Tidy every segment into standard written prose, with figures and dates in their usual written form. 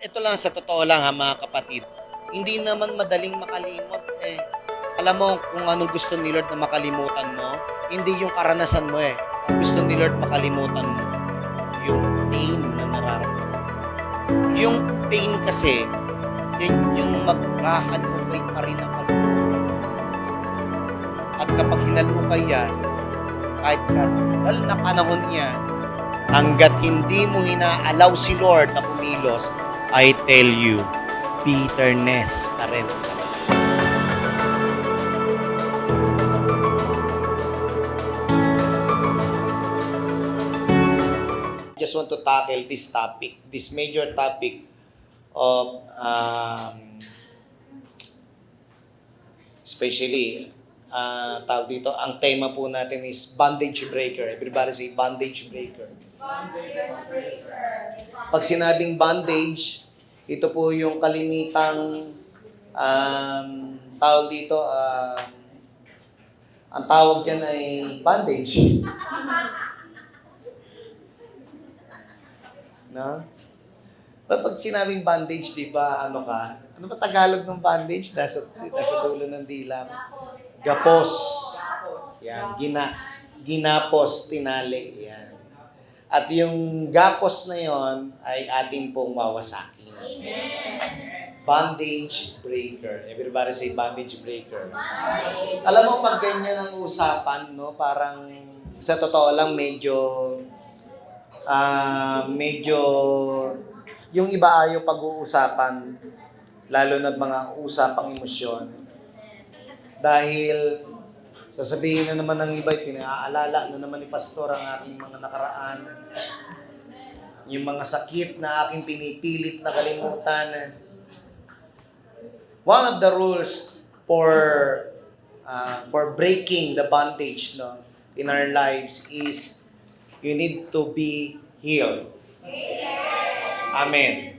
ito lang sa totoo lang ha mga kapatid, hindi naman madaling makalimot eh. Alam mo kung anong gusto ni Lord na makalimutan mo? Hindi yung karanasan mo eh. Gusto ni Lord makalimutan mo yung pain na nararamdaman. Yung pain kasi, yan yung magkahalukay pa rin ang kaluluwa. At kapag hinalukay yan, kahit katagal na panahon yan, hanggat hindi mo hinaalaw si Lord na kumilos, I tell you, bitterness na rin. Just want to tackle this topic, this major topic of especially tawag dito, ang tema po natin is bondage breaker. Everybody say bondage breaker. Pag sinabing bondage, ito po yung kalimitang tawag dito, ang tawag dyan ay bondage. No? Pag sinabing bandage, di ba, ano ka? Ano ba Tagalog ng bandage? Nasa dulo ng dila. Gapos. Yan, ginapos, tinali. Yan. At yung gapos na yon ay ating pong wawasakin. Bandage breaker. Everybody say bandage breaker. Alam mo, pag ganyan ang usapan, no, parang sa totoo lang medyo yung iba ayaw pag-uusapan, lalo na mga usapang emosyon. Dahil sasabihin na naman ng iba, pinaalala na naman ni Pastor ang aking mga nakaraan. Yung mga sakit na aking pinipilit na kalimutan. One of the rules for breaking the bondage, no, in our lives is you need to be healed. Amen.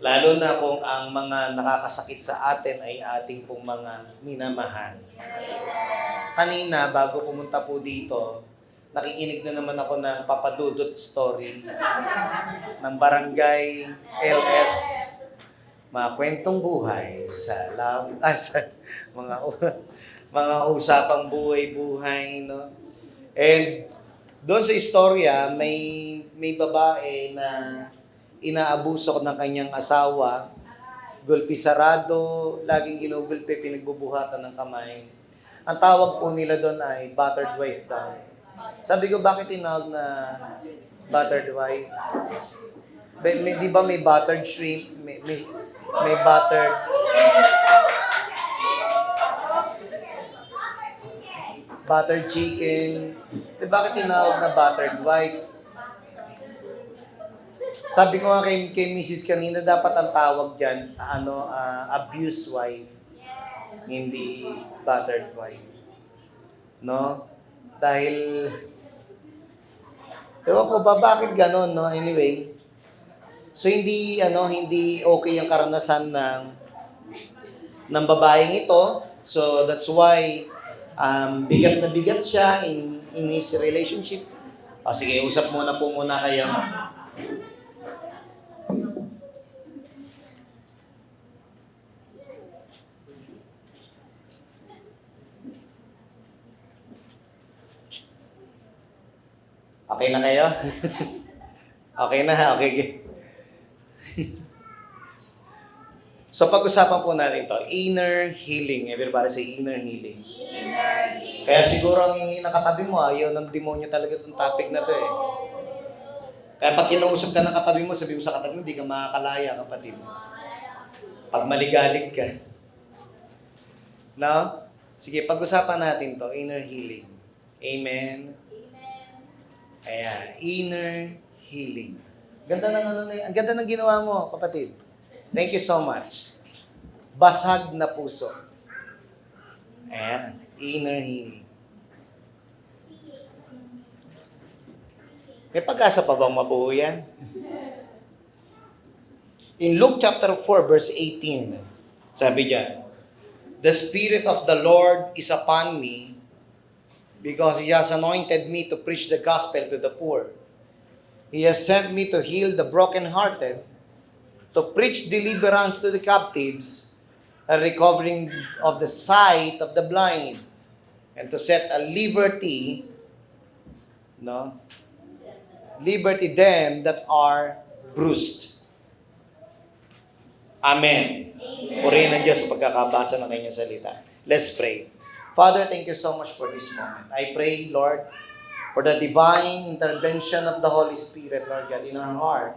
Lalo na kung ang mga nakakasakit sa atin ay ating pong mga minamahal. Kanina, bago pumunta po dito, nakikinig na naman ako ng papadudot story ng barangay LS. Mga kwentong buhay sa sa mga usapang buhay-buhay, no? And doon sa istorya, may babae na inaabuso ng kanyang asawa, gulpi sarado, laging ginugulpi, pinagbubuhatan ng kamay. Ang tawag po nila doon ay battered wife daw. Sabi ko, bakit tinawag na battered wife? Di ba may battered shrimp, may battered buttered chicken. Bakit tinawag na buttered wife? Sabi ko nga kay Mrs. kanina, dapat ang tawag dyan, abuse wife. Hindi buttered wife. No? Dahil, ewan ko ba, bakit ganon, no? Anyway, so hindi okay ang karanasan ng babaeng ito. So that's why bigat na bigat siya in his relationship. Sige, usap muna kayo. Okay na kayo? Okay na, okay. So pag-usapan po natin to, inner healing. Everybody say inner healing. Inner healing. Kaya siguro ang nakatabi mo, ayaw ng demonyo talaga itong topic na to eh. Kaya pag kinausap ka ng katabi mo, sabi mo sa katabi mo, hindi ka makakalaya, kapatid. Pag maligalig ka. No? Sige, pag-usapan natin to, inner healing. Amen? Ayan, inner healing. Ganda ang ganda ng ginawa mo, kapatid. Thank you so much. Basag na puso. Ayan, inner healing. May pag-asa pa bang mabuo yan? In Luke chapter 4, verse 18, sabi diyan, "The Spirit of the Lord is upon me, because He has anointed me to preach the gospel to the poor. He has sent me to heal the brokenhearted, to preach deliverance to the captives, a recovering of the sight of the blind, and to set a liberty, no, liberty them that are bruised. Amen. Purihin ng Diyos sa pagkakabasa ng kanyang salita. Let's pray. Father, thank you so much for this moment. I pray, Lord, for the divine intervention of the Holy Spirit, Lord God, in our heart.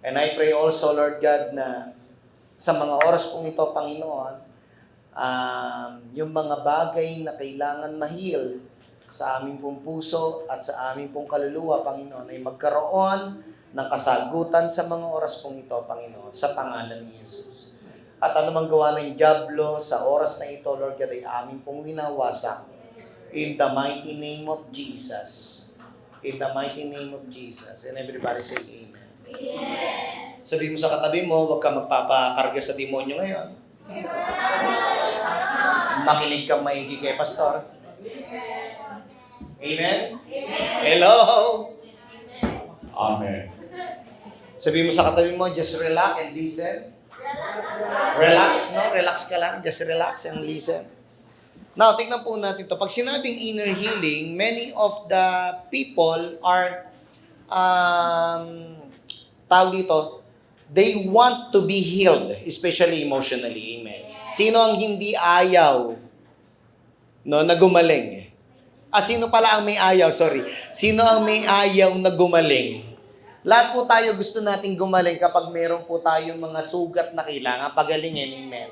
And I pray also, Lord God, na sa mga oras pong ito, Panginoon, yung mga bagay na kailangan mahil sa aming pong puso at sa aming pong kaluluwa, Panginoon, ay magkaroon ng kasagutan sa mga oras pong ito, Panginoon, sa pangalan ni Jesus. At anumang gawa ng dyablo sa oras na ito, Lord God, ay aming pong winawasak. In the mighty name of Jesus. In the mighty name of Jesus. And everybody say amen. Sabi mo sa katabi mo, huwag ka magpapakarga sa demonyo ngayon. Makinig kang maigi kay Pastor. Amen? Hello? Amen. Sabi mo sa katabi mo, just relax and listen. Relax, no? Relax ka lang. Just relax and listen. Now, tingnan po natin to. Pag sinabing inner healing, many of the people are tawag dito, they want to be healed, especially emotionally. Amen. Sino ang hindi ayaw na gumaling? Sino pala ang may ayaw? Sorry. Sino ang may ayaw na gumaling? Lahat po tayo gusto nating gumaling kapag meron po tayong mga sugat na kailangan pagalingin. Amen.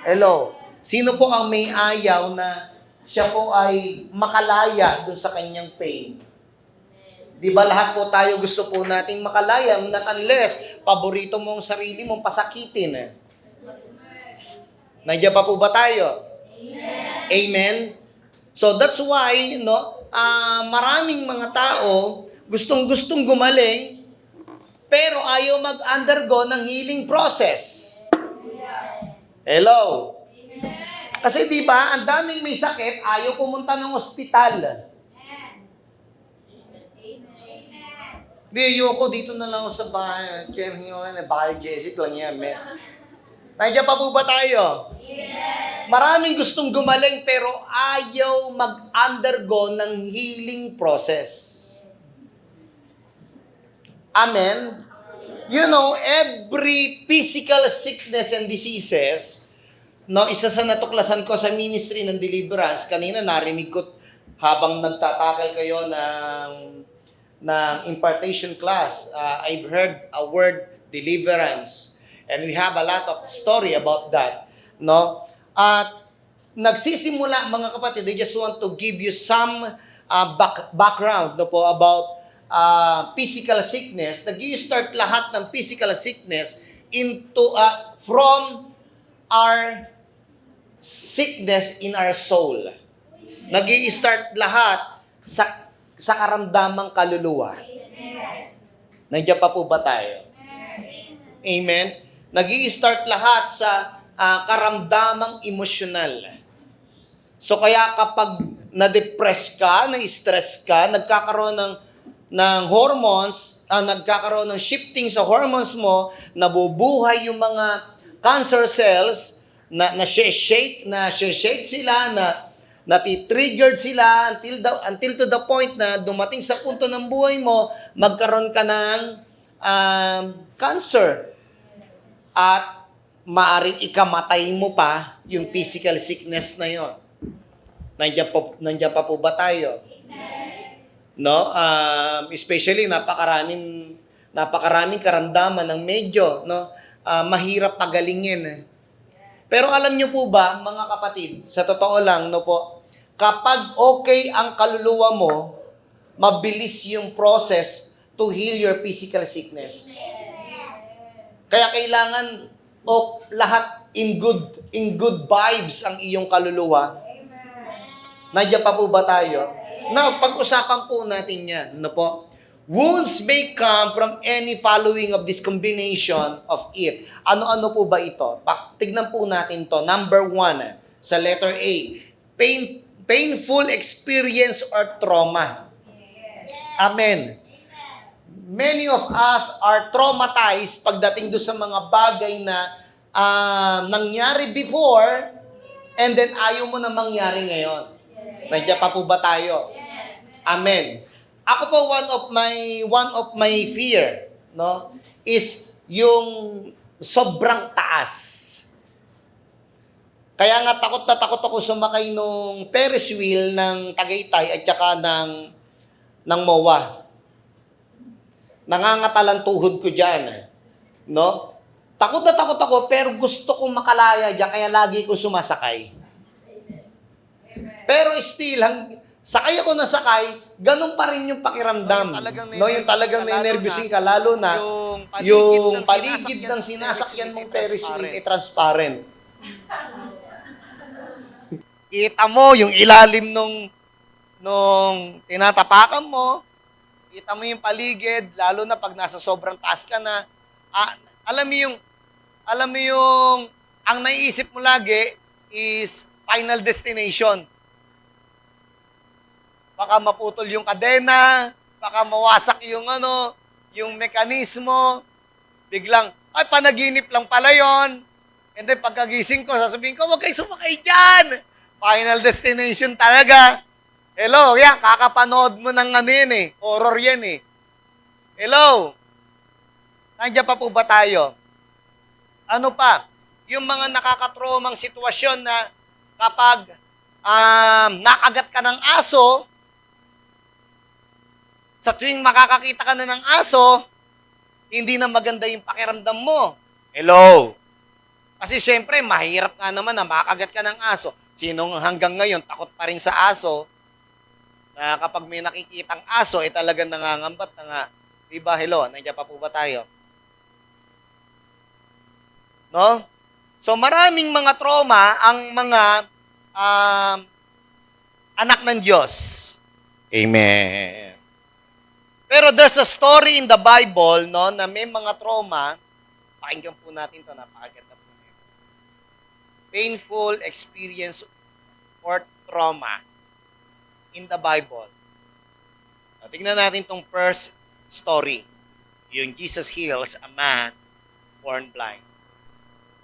Hello. Sino po ang may ayaw na siya po ay makalaya dun sa kanyang pain? Di ba lahat po tayo gusto po nating makalaya, not unless paborito mong sarili mong pasakitin. Nandiyan pa po ba tayo? Amen. Amen? So that's why, maraming mga tao gustong-gustong gumaling, pero ayaw mag-undergo ng healing process. Hello? Kasi di ba, ang daming may sakit, ayaw pumunta ng ospital. Di, ayoko, dito na lang ako sa bahay. Bahay Jessic lang yan. Nandiyan pa po ba tayo? Maraming gustong gumaling pero ayaw mag-undergo ng healing process. Amen? You know, every physical sickness and diseases, isa sa natuklasan ko sa ministry ng deliverance, kanina narinig ko habang nagtatakal kayo ng impartation class, I've heard a word, deliverance. And we have a lot of story about that. At nagsisimula, mga kapatid, I just want to give you some background about physical sickness. Nag-i-start lahat ng physical sickness from our sickness in our soul. Nag-i-start lahat sa karamdamang kaluluwa. Nandiyan pa po ba tayo? Amen? Nag-i-start lahat sa karamdamang emosyonal. So kaya kapag na-depress ka, na-stress ka, nagkakaroon ng hormones, nagkakaroon ng shifting sa hormones mo, nabubuhay yung mga cancer cells, na shake sila, nati-triggered sila until to the point na dumating sa punto ng buhay mo, magkaroon ka ng cancer. At maaring ikamatay mo pa yung physical sickness na yon. Nandiyan pa po ba tayo? Especially napakaraming karamdaman ng medyo mahirap pagalingin. Pero alam niyo po ba, mga kapatid, sa totoo lang, kapag okay ang kaluluwa mo, mabilis yung process to heal your physical sickness. Kaya kailangan lahat in good vibes ang iyong kaluluwa. Nandiyan pa po ba tayo? Now, pag-usapan po natin yan. Wounds may come from any following of this combination of it. Ano-ano po ba ito? Tignan po natin to. Number 1, sa letter A, painful experience or trauma. Amen. many of us are traumatized pagdating doon sa mga bagay na nangyari before and then ayaw mo na mangyari ngayon. Nandiyan pa po ba tayo? Amen. Ako po one of my fear, no, is yung sobrang taas. Kaya nga takot na takot ako sumakay nung Ferris wheel ng Tagaytay at saka ng MOA. Nangangatalang tuhod ko diyan, no? Takot na takot ako pero gusto kong makalaya diyan kaya lagi ko sumasakay. Pero still, sakay ako na sakay, ganun pa rin yung pakiramdam. Yung talagang na-nervousin ka, lalo na yung paligid ng sinasakyan mong Ferris wheel ay transparent. Kita mo yung ilalim nung tinatapakan mo, kita mo yung paligid, lalo na pag nasa sobrang taas ka na, alam mo yung, ang naiisip mo lagi is final destination. Baka maputol yung kadena, baka mawasak yung mekanismo, biglang, ay, panaginip lang pala yon. And then pagkagising ko, sasabihin ko, huwag kayo sumakay dyan. Final destination talaga. Hello, yan, kakapanood mo ng horror yan eh. Hello? Nandiyan pa po ba tayo? Ano pa? Yung mga nakakatromang sitwasyon na kapag nakagat ka ng aso, sa tuwing makakakita ka na ng aso, hindi na maganda yung pakiramdam mo. Hello? Kasi syempre, mahirap nga naman na makagat ka ng aso. Sinong hanggang ngayon takot pa rin sa aso, na kapag may nakikitang aso, talagang nangangambat na nga. Diba, hello? Nandiyan pa po ba tayo? No? So, maraming mga trauma ang mga anak ng Diyos. Amen. Pero there's a story in the Bible, no, na may mga trauma. Pakinggan po natin ito, napakaganda po. Painful experience or trauma in the Bible. Tingnan natin itong first story. Yung Jesus heals a man born blind.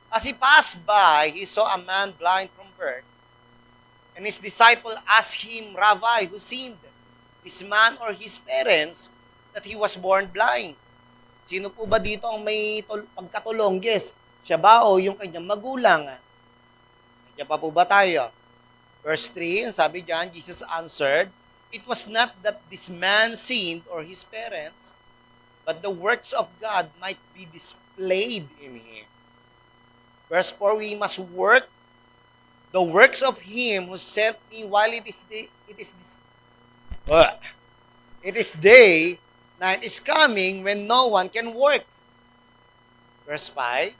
As he passed by, he saw a man blind from birth. And his disciple asked him, Rabbi, who sinned, this man or his parents, that he was born blind? Sino po ba dito ang may pagkatulong? Yes. Siya ba o yung kanyang magulang? Nandiyan pa po ba tayo? Verse 3, sabi diyan, Jesus answered, it was not that this man sinned or his parents, but the works of God might be displayed in him. Verse 4, we must work the works of him who sent me while it is day, night is coming when no one can work. Verse 5,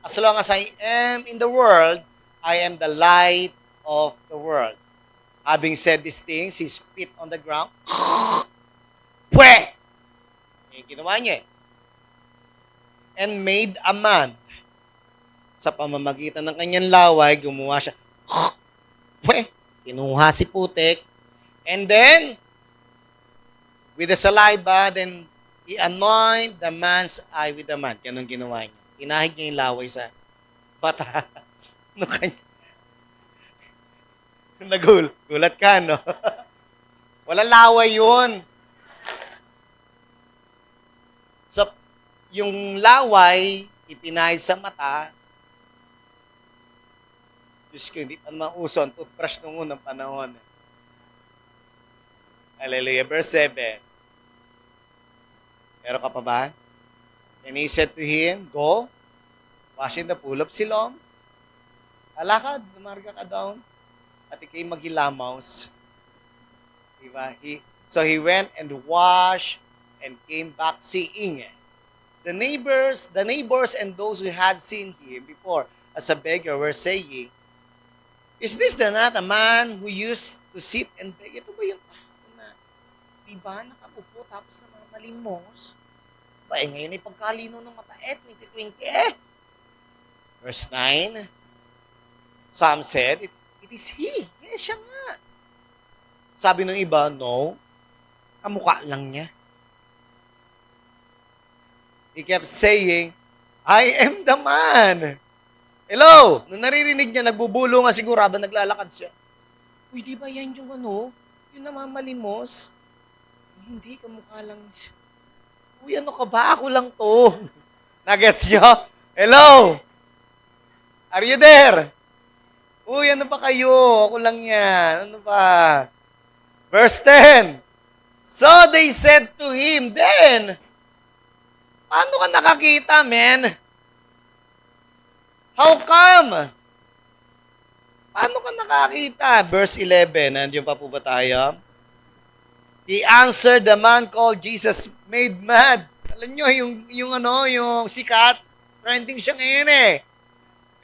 as long as I am in the world, I am the light of the world. Having said these things, he spit on the ground. Pwe! Yung ginawa niya. And made a man. Sa pamamagitan ng kanyang laway, gumawa siya. Pwe! Kinuha si putik. And then, with the saliva, then he anointed the man's eye with the man. Ganun ginawa niya. Tinahid niya yung laway sa bata. Nagulat ka, no? Walang laway yun. So, yung laway, ipinahid sa mata. Diyos ko, hindi pa naman uso ang toothbrush nung unang panahon. Hallelujah. Verse 7. Meron ka pa ba? And he said to him, go, wash in the pool of Siloam. Alakad, lumarga ka down. At ikay maghilamaws. Diba? So he went and washed and came back seeing. The neighbors and those who had seen him before as a beggar were saying, is this not a man who used to sit and beg? Ito ba yung tao na, diba, nakapupo tapos na mga malimos? Ba, ngayon ay pagkalino ng mata, 2020. Verse 9, some said, it is he. Yes, siya nga. Sabi ng iba, no, kamukha lang niya. He kept saying, I am the man. Hello? Nung naririnig niya, nagbubulong nga siguro habang naglalakad siya. Uy, di ba yan yung yung namamalimos? Hindi, kamukha lang siya. Uy, ano ka ba? Ako lang to. Nagets nyo? Hello? Are you there? Uy, ano ba kayo? Ako lang yan. Ano ba? Verse 10. So they said to him, then, paano ka nakakita, man? How come? Paano ka nakakita? Verse 11, nandiyo pa po ba tayo? He answered, the man called Jesus made mad. Alam nyo, yung sikat, trending siya ngayon eh.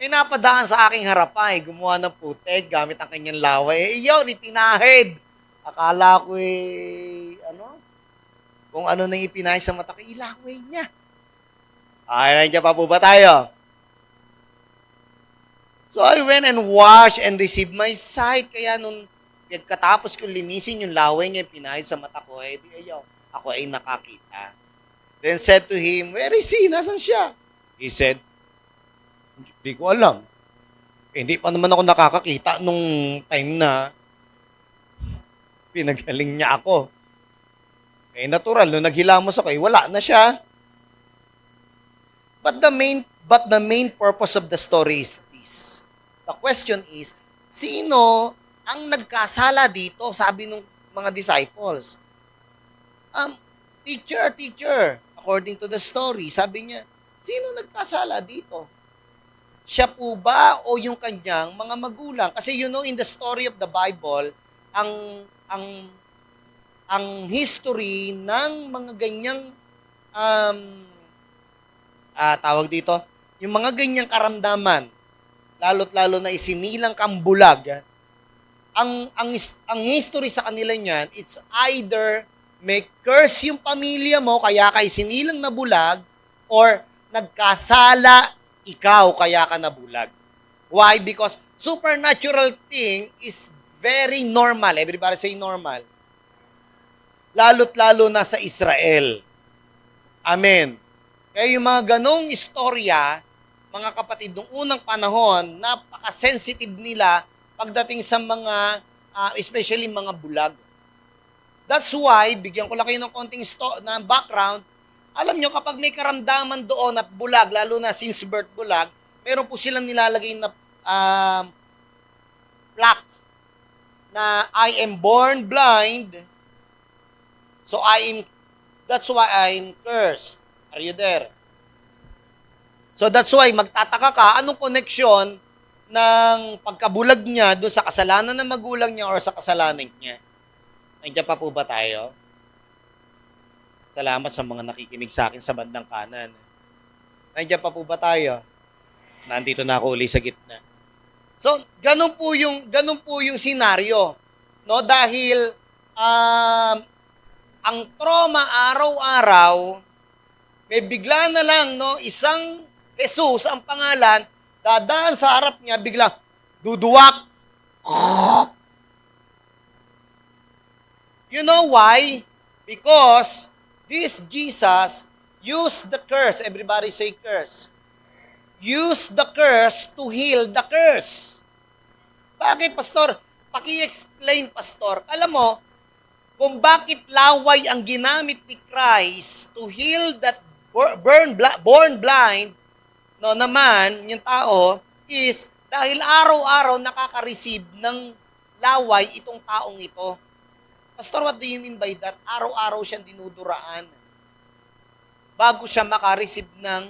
May napadaan sa aking harapan, gumawa ng putek gamit ang kanyang laway. Yun, itinahid. Akala ko kung ano nang ipinahid sa mata ko, ilaway niya. Ay, nandiyan pa po ba tayo? So I went and washed and received my sight. Kaya nung katapos kong linisin yung laway niya, pinahid sa mata ko, ako ay nakakita. Then said to him, where is he? Nasaan siya? He said, hindi ko alam. Hindi pa naman ako nakakakita nung time na pinagaling niya ako. Natural, nung naghilamos ako, wala na siya. But the main purpose of the story is this. The question is, sino ang nagkasala dito? Sabi ng mga disciples. Teacher, according to the story, sabi niya, sino nagkasala dito? Siya po ba o yung kanyang mga magulang? Kasi in the story of the Bible, ang history ng mga ganyang tawag dito, yung mga ganyang karamdaman, lalo't lalo na isinilang kang bulag, ang history sa kanila niyan, it's either may curse yung pamilya mo kaya ka isinilang na bulag, or nagkasala ikaw kaya ka nabulag. Why? Because supernatural thing is very normal. Everybody say normal. Lalo't lalo na sa Israel. Amen. Kaya yung mga ganong istorya, mga kapatid, nung unang panahon, napaka-sensitive nila pagdating sa mga, especially mga bulag. That's why, bigyan ko lang kayo ng konting na background, alam nyo, kapag may karamdaman doon at bulag, lalo na since birth bulag, meron po silang nilalagay na plaque na I am born blind, so that's why I'm cursed. Are you there? So that's why magtataka ka, anong koneksyon ng pagkabulag niya doon sa kasalanan ng magulang niya or sa kasalanan niya? Nandiyan pa po ba tayo? Salamat sa mga nakikinig sa akin sa bandang kanan. Nandiyan pa po ba tayo? Nandito na ako uli sa gitna. So, ganun po yung senaryo, no? Dahil ang trauma araw-araw, may bigla na lang, no, isang Jesus ang pangalan, dadaan sa harap niya, bigla duduwak. You know why? Because this Jesus used the curse. Everybody say curse. Use the curse to heal the curse. Bakit, Pastor? Paki-explain, Pastor. Alam mo, kung bakit laway ang ginamit ni Christ to heal that born blind, no, naman, yung tao, is dahil araw-araw nakaka-receive ng laway itong taong ito. Pastor, what do you mean by that? Araw-araw siyang dinuduraan bago siya maka-receive ng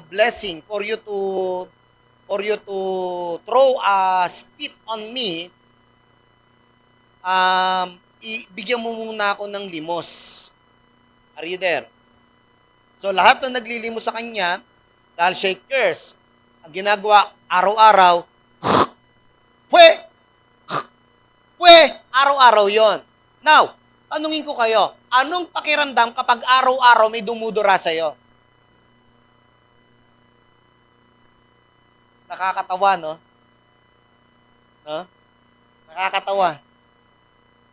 blessing for you to throw a spit on me. Bigyan mo muna ako ng limos. Are you there? So, lahat na naglilimos sa kanya, dahil siya curse, ang ginagawa araw-araw, araw-araw yon. Now, tanungin ko kayo, anong pakiramdam kapag araw-araw may dumudura sa'yo? Nakakatawa, no? No? Nakakatawa.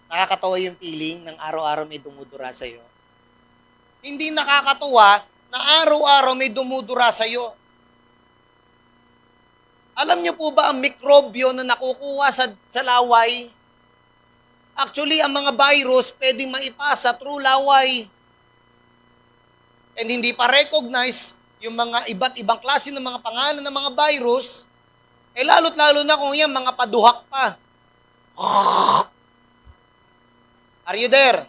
Nakakatawa yung feeling ng araw-araw may dumudura sa'yo. Hindi nakakatuwa na araw-araw may dumudura sa'yo. Alam niyo po ba ang mikrobyo na nakukuha sa laway? Actually, ang mga virus pwedeng maipasa through laway. And hindi pa recognize yung mga iba't ibang klase ng mga pangalan ng mga virus, lalo't lalo na kung yan mga paduhak pa. Are you there?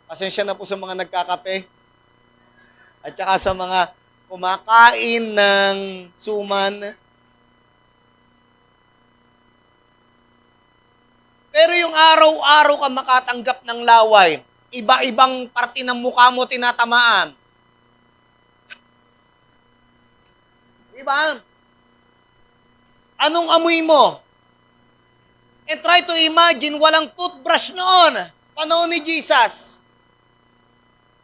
Pasensya na po sa mga nagkakape. At saka sa mga kumakain ng suman. Pero yung araw-araw ka makatanggap ng laway, iba-ibang parte ng mukha mo tinatamaan. Diba? Anong amoy mo? And try to imagine, walang toothbrush noon. Panahon ni Jesus.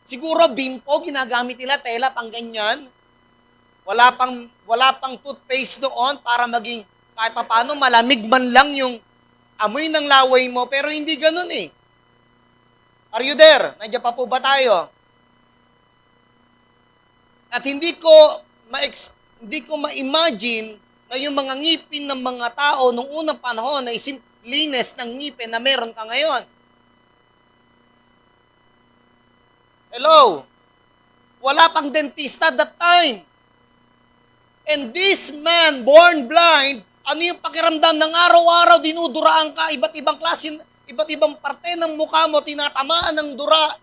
Siguro bimpo, ginagamit nila, tela, pang ganyan. Wala pang toothpaste doon para maging kahit paano malamig man lang yung amoy ng laway mo, pero hindi ganun eh. Are you there? Nandiyan pa po ba tayo? At hindi ko ma-imagine na yung mga ngipin ng mga tao nung unang panahon na linis ng ngipin na meron ka ngayon. Hello? Wala pang dentista that time. And this man, born blind, ano yung pakiramdam ng araw-araw, dinuduraan ka, iba't ibang klase, iba't ibang parte ng mukha mo, tinatamaan ng dura.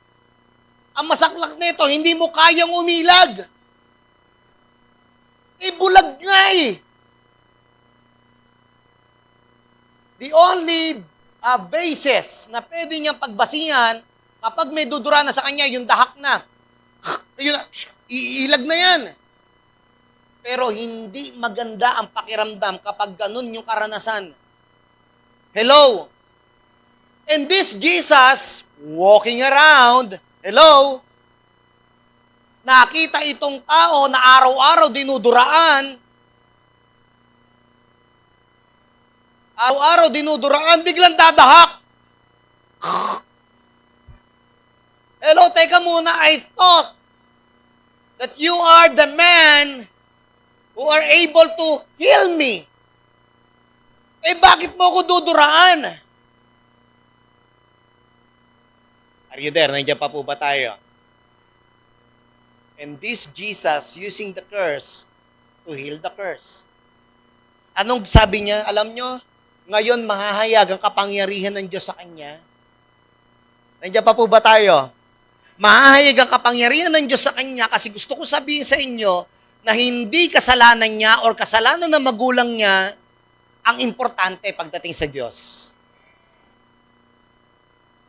Ang masaklak nito, hindi mo kayang umilag. Bulag nga eh. The only basis na pwede niyang pagbasihan, kapag may dudura na sa kanya, yung dahak na. Ayun na, iilag na yan. Pero hindi maganda ang pakiramdam kapag ganun yung karanasan. Hello? And this Jesus, walking around, hello? Nakita itong tao na araw-araw dinuduraan. Araw-araw dinuduraan, biglang dadahak. Hello, teka muna, I thought that you are the man who are able to heal me. Bakit mo ako duduraan? Are you there? Nandiyan pa po ba tayo? And this Jesus using the curse to heal the curse. Anong sabi niya? Alam nyo, ngayon mahahayag ang kapangyarihan ng Diyos sa kanya. Nandiyan pa po ba tayo? Mahahayag ang kapangyarihan ng Diyos sa kanya kasi gusto ko sabihin sa inyo na hindi kasalanan niya or kasalanan ng magulang niya ang importante pagdating sa Diyos.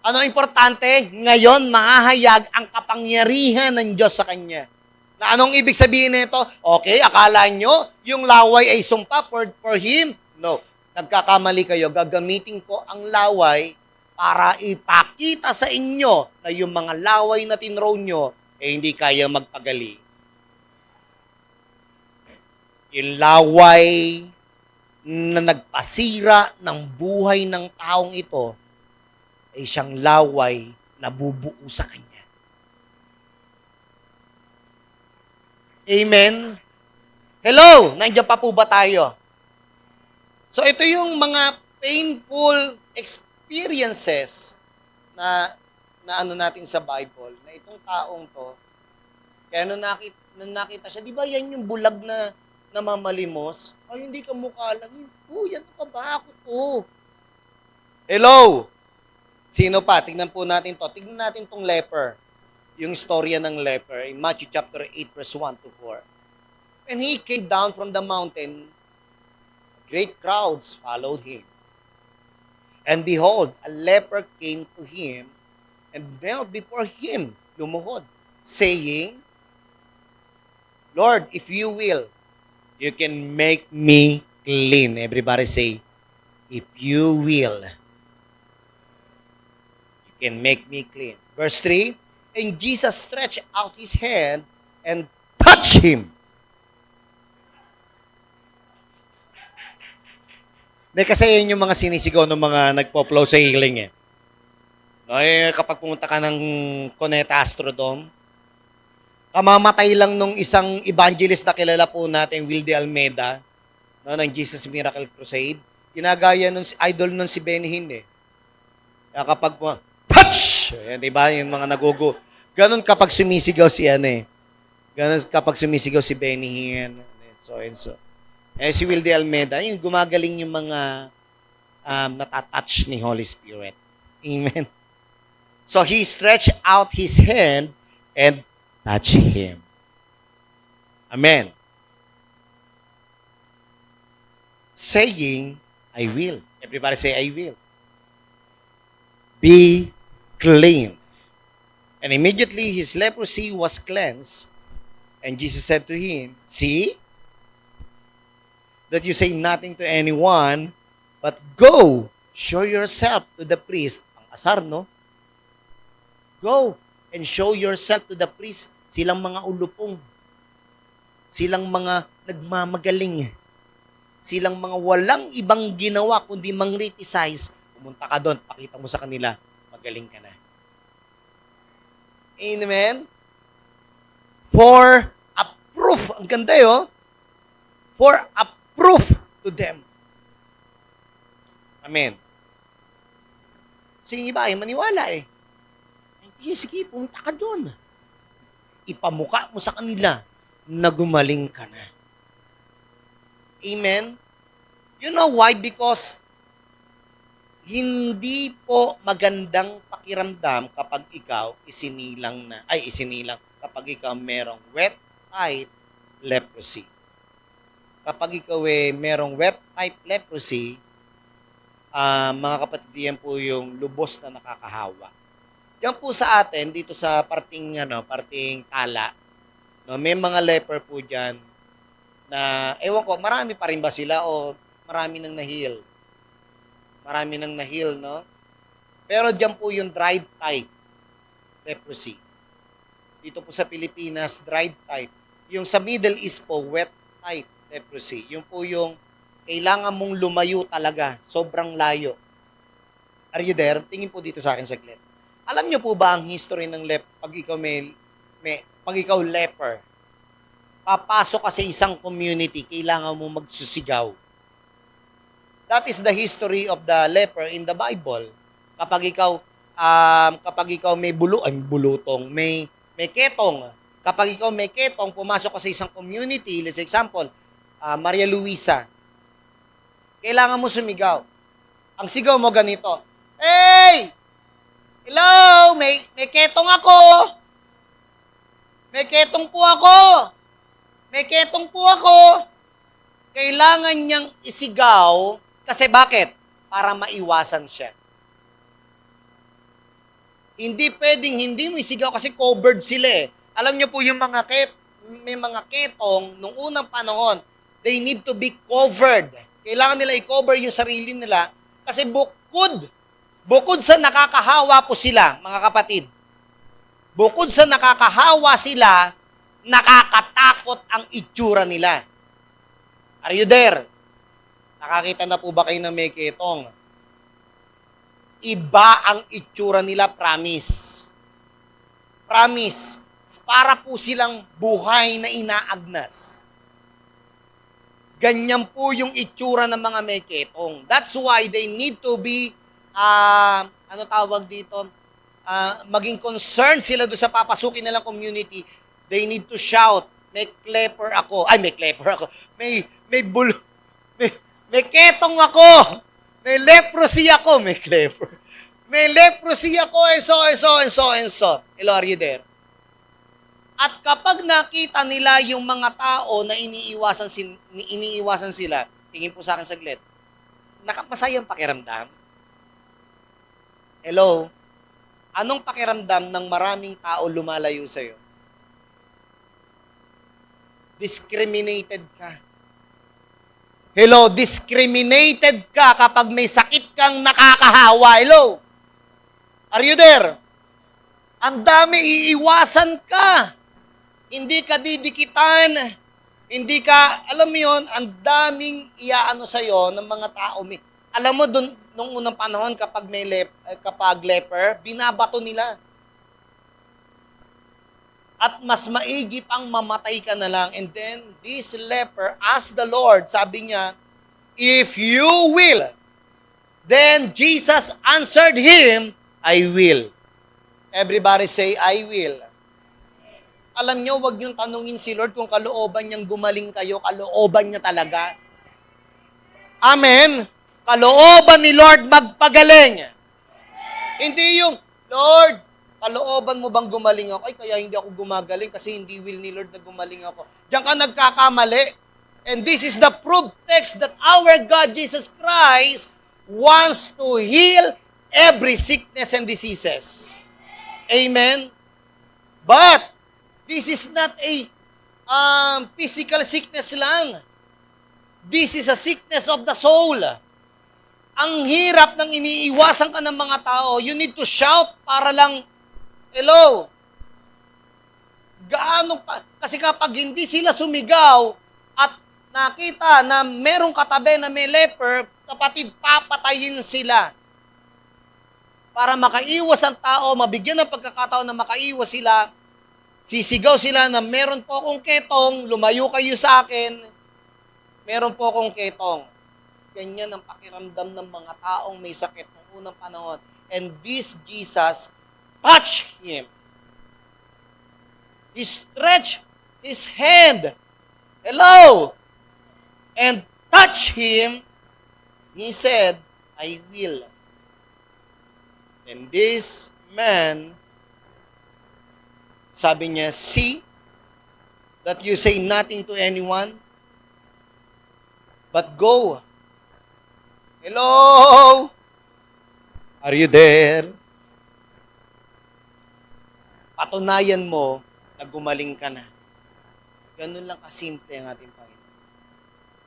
Ano importante? Ngayon, mahahayag ang kapangyarihan ng Diyos sa kanya. Na anong ibig sabihin nito? Okay, akala nyo, yung laway ay sumpa for him? No. Nagkakamali kayo. Gagamitin ko ang laway para ipakita sa inyo na yung mga laway na tinrow nyo, hindi kaya magpagaling. Yung laway na nagpasira ng buhay ng taong ito ay siyang laway na bubuo sa kanya. Amen? Hello? Nandiyan pa po ba tayo? So ito yung mga painful experiences na ano natin sa Bible, na itong taong to, kaya nung nakita siya, di ba yan yung bulag na namamalimos? Ay, hindi ka mukha lang. Yan ka ba? Ako to. Hello? Sino pa? Tignan po natin to. Tignan natin tong leper. Yung storya ng leper in Matthew chapter 8 verse 1 to 4. And he came down from the mountain. Great crowds followed him. And behold, a leper came to him and knelt before him, lumuhod, saying, Lord, if you will, you can make me clean. Everybody say, if you will, you can make me clean. Verse 3, and Jesus stretched out his hand and touched him. Kasi yun yung mga sinisigaw ng mga nagpo-flow sa healing eh. No, kapag pumunta ka ng Cuneta Astrodome, Kamamatay lang nung isang evangelist na kilala po natin, Will de Almeida, no, ng Jesus Miracle Crusade. Ginagaya nung idol nun si Benny Hinn eh. Kaya kapag touch! Ayan, diba? Yung mga nagugo. Ganon kapag sumisigaw si ano eh. Ganon kapag sumisigaw si Benny Hinn. So and so. Eh si Will de Almeida, yung gumagaling yung mga natatouch ni Holy Spirit. Amen. So he stretched out his hand and touched him. Amen. Saying, I will. Everybody say, I will. Be clean. And immediately his leprosy was cleansed. And Jesus said to him, see that you say nothing to anyone, but go, show yourself to the priest. Ang asar, no? Go and show yourself to the priest. Silang mga ulupong. Silang mga nagmamagaling. Silang mga walang ibang ginawa kundi mang-criticize. Pumunta ka doon, pakita mo sa kanila, magaling ka na. Amen? For a proof. Ang ganda yun. For a proof to them. Amen. Sige ba, maniwala eh. Hindi, sige, pumunta ka doon. Ipamuka mo sa kanila na gumaling ka na. Amen? You know why? Because hindi po magandang pakiramdam kapag ikaw isinilang kapag ikaw merong wet type leprosy. Kapag ikaw merong wet type leprosy, mga kapatid, yan po yung lubos na nakakahawa. Yan po sa atin, dito sa parting tala, no, may mga leper po dyan na, ewan ko, marami pa rin ba sila o marami nang na-heal? Marami nang na-heal, no? Pero dyan po yung dried type leprosy. Dito po sa Pilipinas, dried type. Yung sa Middle East po, wet type leprosy. Yung po yung kailangan mong lumayo talaga, sobrang layo. Are you there? Tingin po dito sa akin saglit. Alam niyo po ba ang history ng pag ikaw leper, papasok ka sa isang community, kailangan mo magsusigaw. That is the history of the leper in the Bible. Kapag ikaw may bulutong, may ketong. Kapag ikaw may ketong, pumasok ka sa isang community, let's say example, Maria Luisa. Kailangan mo sumigaw. Ang sigaw mo ganito, hey! Hello! May ketong ako! May ketong po ako! May ketong po ako! Kailangan niyang isigaw kasi bakit? Para maiwasan siya. Hindi pwedeng hindi mo isigaw kasi covered sila eh. Alam niyo po yung may mga ketong nung unang panahon, they need to be covered. Kailangan nila i-cover yung sarili nila kasi bukod sa nakakahawa po sila, mga kapatid, bukod sa nakakahawa sila, nakakatakot ang itsura nila. Are you there? Nakakita na po ba kayo na may ketong? Iba ang itsura nila, promise. Promise. Para po silang buhay na inaagnas. Ganyan po yung itsura ng mga may ketong. That's why they need to be, maging concerned sila doon sa papasukin nilang community. They need to shout, may kleper ako. Ay, may kleper ako. May ketong ako. May leprosy ako. May kleper. May leprosy ako. And so. Hello, are you there? At kapag nakita nila yung mga tao na iniiwasan sila, tingin po sa akin saglit, masayang pakiramdam. Hello? Anong pakiramdam ng maraming tao lumalayo sa'yo? Discriminated ka. Hello? Discriminated ka kapag may sakit kang nakakahawa. Hello? Are you there? Ang dami, iiwasan ka. Hindi ka didikitan. Hindi ka, alam mo yun, ang daming iaano sa'yo ng mga tao. Alam mo, nung unang panahon, kapag leper, binabato nila. At mas maigi pang mamatay ka na lang. And then, this leper asked the Lord, sabi niya, if you will, then Jesus answered him, I will. Everybody say, I will. Alam nyo, wag niyong tanungin si Lord kung kalooban niyang gumaling kayo, kalooban niya talaga. Amen? Kalooban ni Lord magpagaling. Hindi yung, Lord, kalooban mo bang gumaling ako? Ay, kaya hindi ako gumagaling kasi hindi will ni Lord na gumaling ako. Diyan ka nagkakamali. And this is the proof text that our God, Jesus Christ, wants to heal every sickness and diseases. Amen? But, this is not a physical sickness lang. This is a sickness of the soul. Ang hirap ng iniiwasan ka ng mga tao. You need to shout para lang, hello. Gaano pa? Kasi kapag hindi sila sumigaw at nakita na merong katabi na may leper, kapatid, papatayin sila. Para makaiwas ang tao, mabigyan ng pagkakataon na makaiwas sila, sisigaw sila na meron po akong ketong, lumayo kayo sa akin, meron po akong ketong. Ganyan ang pakiramdam ng mga taong may sakit noong unang panahon. And this Jesus touched him. He stretched his hand. Hello! And touched him. He said, I will. And this man, sabi niya, see that you say nothing to anyone, but go. Hello? Are you there? Patunayan mo na gumaling ka na. Ganun lang kasimple ang ating Panginoon.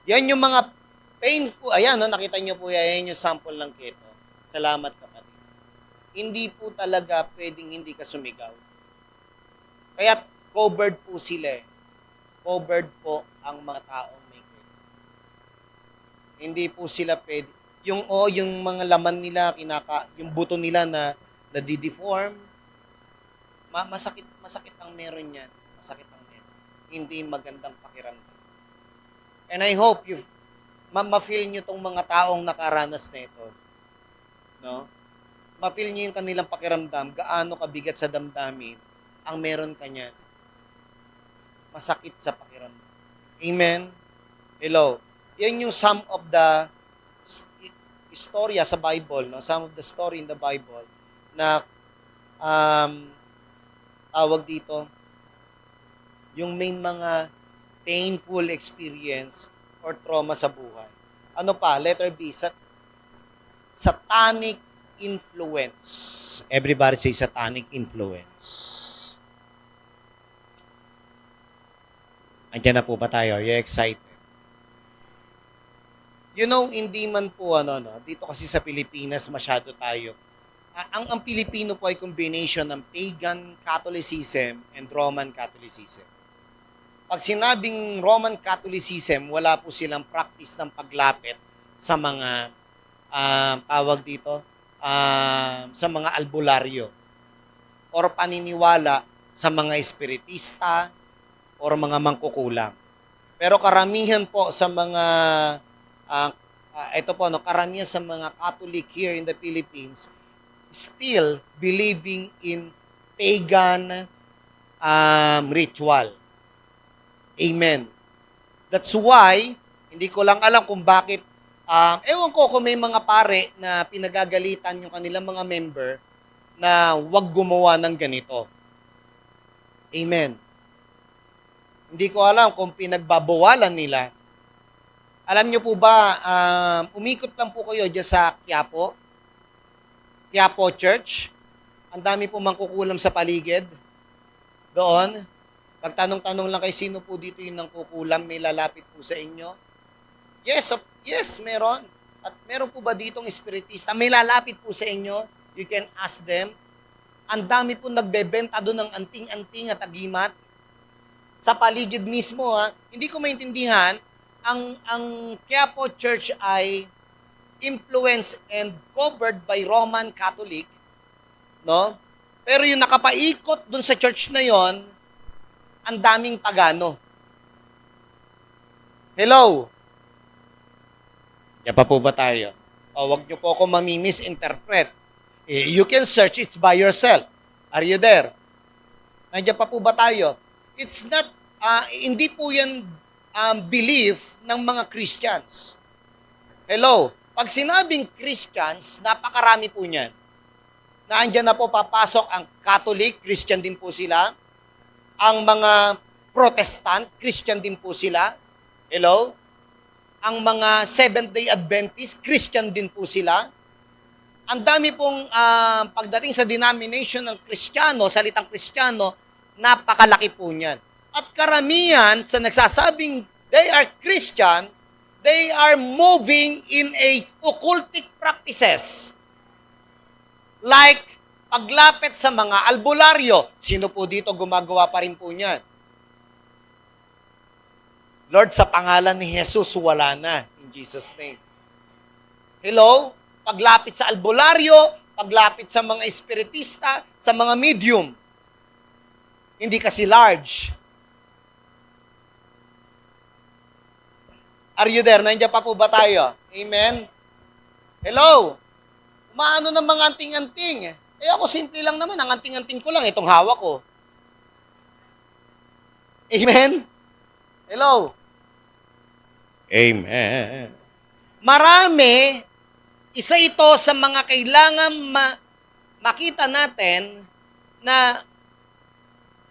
Yan yung mga painful, ayan, no, nakita nyo po yan yung sample ng keto. Salamat kapatid. Hindi po talaga pwedeng hindi ka sumigaw. Kaya covered po sila eh. Covered po ang mga taong may keto. Hindi po sila pwede. Yung mga laman nila, yung buto nila na nadideform, masakit ang meron yan. Masakit ang meron. Hindi magandang pakiramdam. And I hope ma-feel nyo tong mga taong nakaranas na ito. No? Ma-feel nyo yung kanilang pakiramdam, gaano kabigat sa damdamin ang meron ka niyan. Masakit sa pakiramdam. Amen? Hello? Yan yung some of the istorya sa Bible, no? Some of the story in the Bible na tawag dito, yung may mga painful experience or trauma sa buhay. Ano pa? Letter B, satanic influence. Everybody say satanic influence. Andiyan na po ba tayo? Are you excited? You know, hindi man po, dito kasi sa Pilipinas, masyado tayo. Ang Pilipino po ay combination ng pagan Catholicism and Roman Catholicism. Pag sinabing Roman Catholicism, wala po silang practice ng paglapit sa mga, tawag dito, sa mga albularyo or paniniwala sa mga espiritista or mga mangkukulam. Pero karamihan po sa mga karamihan sa mga Catholic here in the Philippines still believing in pagan ritual. Amen. That's why, hindi ko lang alam kung bakit, ewan ko kung may mga pare na pinagagalitan yung kanilang mga member na wag gumawa ng ganito. Amen. Hindi ko alam kung pinagbabawalan nila. Alam nyo po ba, umikot lang po kayo dyan sa Quiapo Church. Ang dami po mangkukulam sa paligid. Doon, pagtanong-tanong lang kay sino po dito yung nangkukulam, may lalapit po sa inyo. Yes, meron. At meron po ba ditong espiritista? May lalapit po sa inyo. You can ask them. Ang dami po nagbebenta doon ng anting-anting at agimat. Sa paligid mismo, hindi ko maintindihan, ang Quiapo Church ay influenced and covered by Roman Catholic, no? Pero yung nakapaikot dun sa church na yon, ang daming pagano. Hello? Yan pa po ba tayo? O, wag niyo po ako mami-misinterpret. You can search it by yourself. Are you there? Nandiyan pa po ba tayo? It's not, hindi po yan belief ng mga Christians. Hello? Pag sinabing Christians, napakarami po niyan. Naandyan na po papasok ang Catholic, Christian din po sila. Ang mga Protestant, Christian din po sila. Hello? Ang mga Seventh-day Adventist, Christian din po sila. Ang dami pong pagdating sa denomination ng Kristiyano, salitang Kristiyano, napakalaki po niyan. At karamihan sa nagsasabing they are Christian, they are moving in a occultic practices. Like, paglapit sa mga albularyo. Sino po dito gumagawa pa rin po niyan? Lord, sa pangalan ni Jesus, wala na. In Jesus' name. Hello? Paglapit sa albularyo, paglapit sa mga espiritista, sa mga medium. Hindi kasi large. Are you there? Nandiyan pa po ba tayo? Amen? Hello? Umaano ng mga anting-anting. Ako simple lang naman. Ang anting-anting ko lang, itong hawak ko. Amen? Hello? Amen. Marami, isa ito sa mga kailangan makita natin na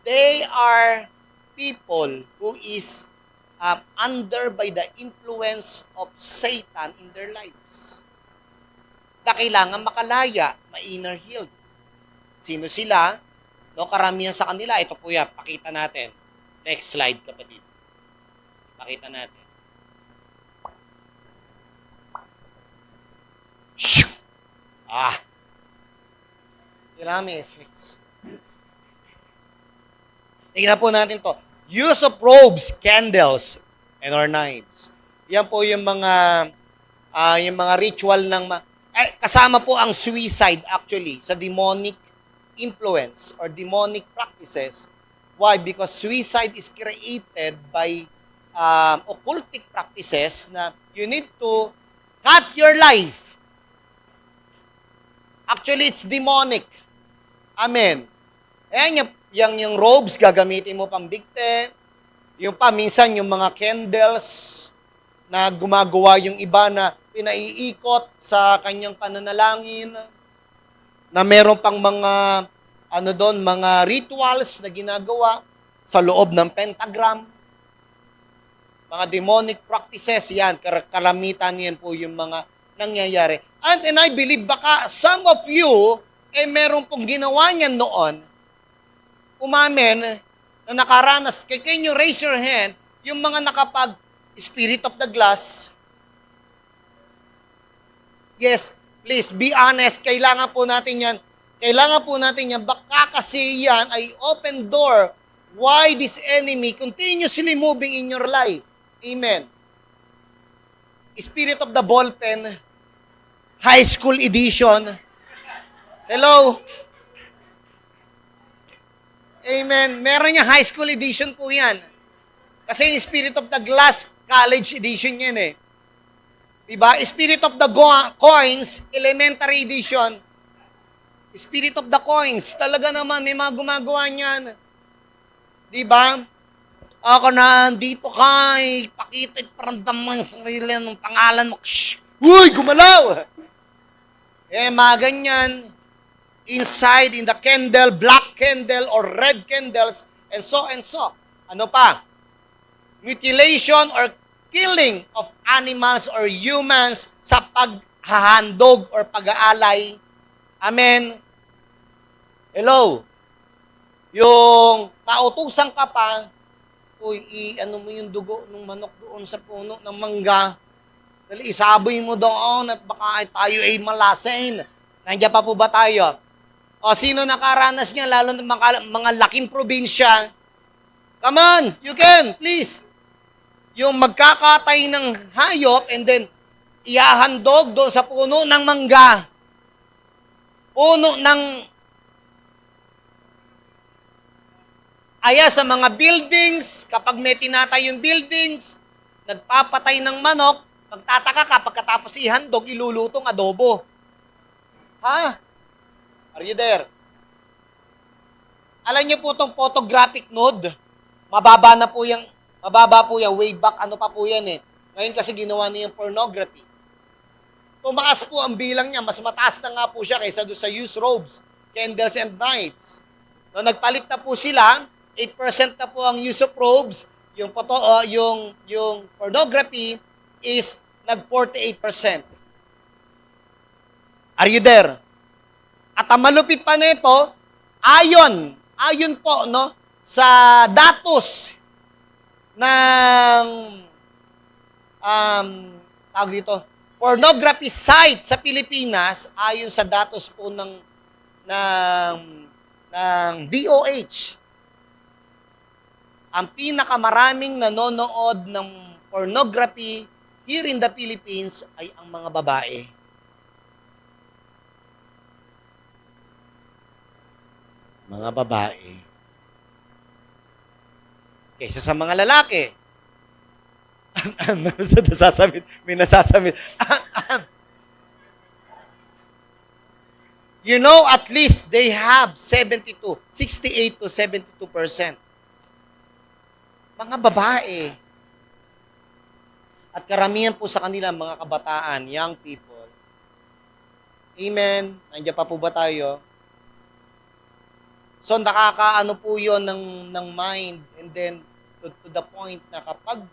they are people who is under by the influence of Satan in their lives. Na kailangan makalaya, ma-inner healed. Sino sila? No, karamihan sa kanila, ito po yan, pakita natin. Next slide, kapatid. Pakita natin. Kailangan may effects. Tingnan po natin to. Use of robes, candles, and or knives. Yan po yung mga ritual ng kasama po ang suicide actually sa demonic influence or demonic practices. Why? Because suicide is created by occultic practices na you need to cut your life. Actually, it's demonic. Amen. Ayan yung robes, gagamitin mo pang bigte. Yung pa, minsan yung mga candles na gumagawa yung iba na pinaiikot sa kanyang pananalangin. Na meron pang mga, mga rituals na ginagawa sa loob ng pentagram. Mga demonic practices, yan, kalamitan yan po yung mga nangyayari. And I believe baka some of you, meron pong ginawa niyan noon, umamin, na nakaranas. Can you raise your hand, yung mga spirit of the glass? Yes, please, be honest, kailangan po natin yan. Kailangan po natin yan, baka kasi yan ay open door why this enemy continuously moving in your life. Amen. Spirit of the ballpen, high school edition. Hello? Amen. Meron niya high school edition po yan. Kasi yung Spirit of the Glass, college edition yan eh. Diba? Spirit of the Coins, elementary edition. Spirit of the Coins, talaga naman, may mga gumagawa niyan. Diba? Ako na, dito ka, pakita, paramdam mo yung sarili ng pangalan mo. Uy, gumalaw! Mga ganyan, inside in the candle, black candle or red candles, and so and so. Ano pa? Mutilation or killing of animals or humans sa paghahandog or pag-aalay. Amen? Hello? Yung kautusan ka pa, ano mo yung dugo ng manok doon sa puno ng mangga. Dali, isaboy mo doon at baka tayo ay malasin. Nandiyan pa po ba tayo? O, sino nakaranas niya, lalo ng mga laking probinsya? Come on, you can, please. Yung magkakatay ng hayop and then iahandog doon sa puno ng mangga. Puno ng Aya sa mga buildings, kapag may tinatayong buildings, nagpapatay ng manok, magtataka ka pagkatapos ihandog, ilulutong adobo. Ha? Are you there? Alam niyo po itong photographic nude? Mababa po yan, way back, ano pa po yan eh. Ngayon kasi ginawa niya yung pornography. Tumaas po ang bilang niya, mas mataas na nga po siya kaysa doon sa used robes, candles and knives. No, nagpalit na po sila, 8% na po ang use of robes, yung pornography is nag 48%. Are you there? At ang malupit pa nito, ayon po no sa datos ng tawag dito, pornography site sa Pilipinas, ayon sa datos po ng DOH, ang pinakamaraming nanonood ng pornography here in the Philippines ay ang mga babae. Mga babae. Kaysa sa mga lalaki. May nasasamit. You know, at least they have 68 to 72%. Mga babae. At karamihan po sa kanila, mga kabataan, young people. Amen? Nandiyan pa po ba tayo? So, nakakaano po yun ng mind. And then, to the point na kapag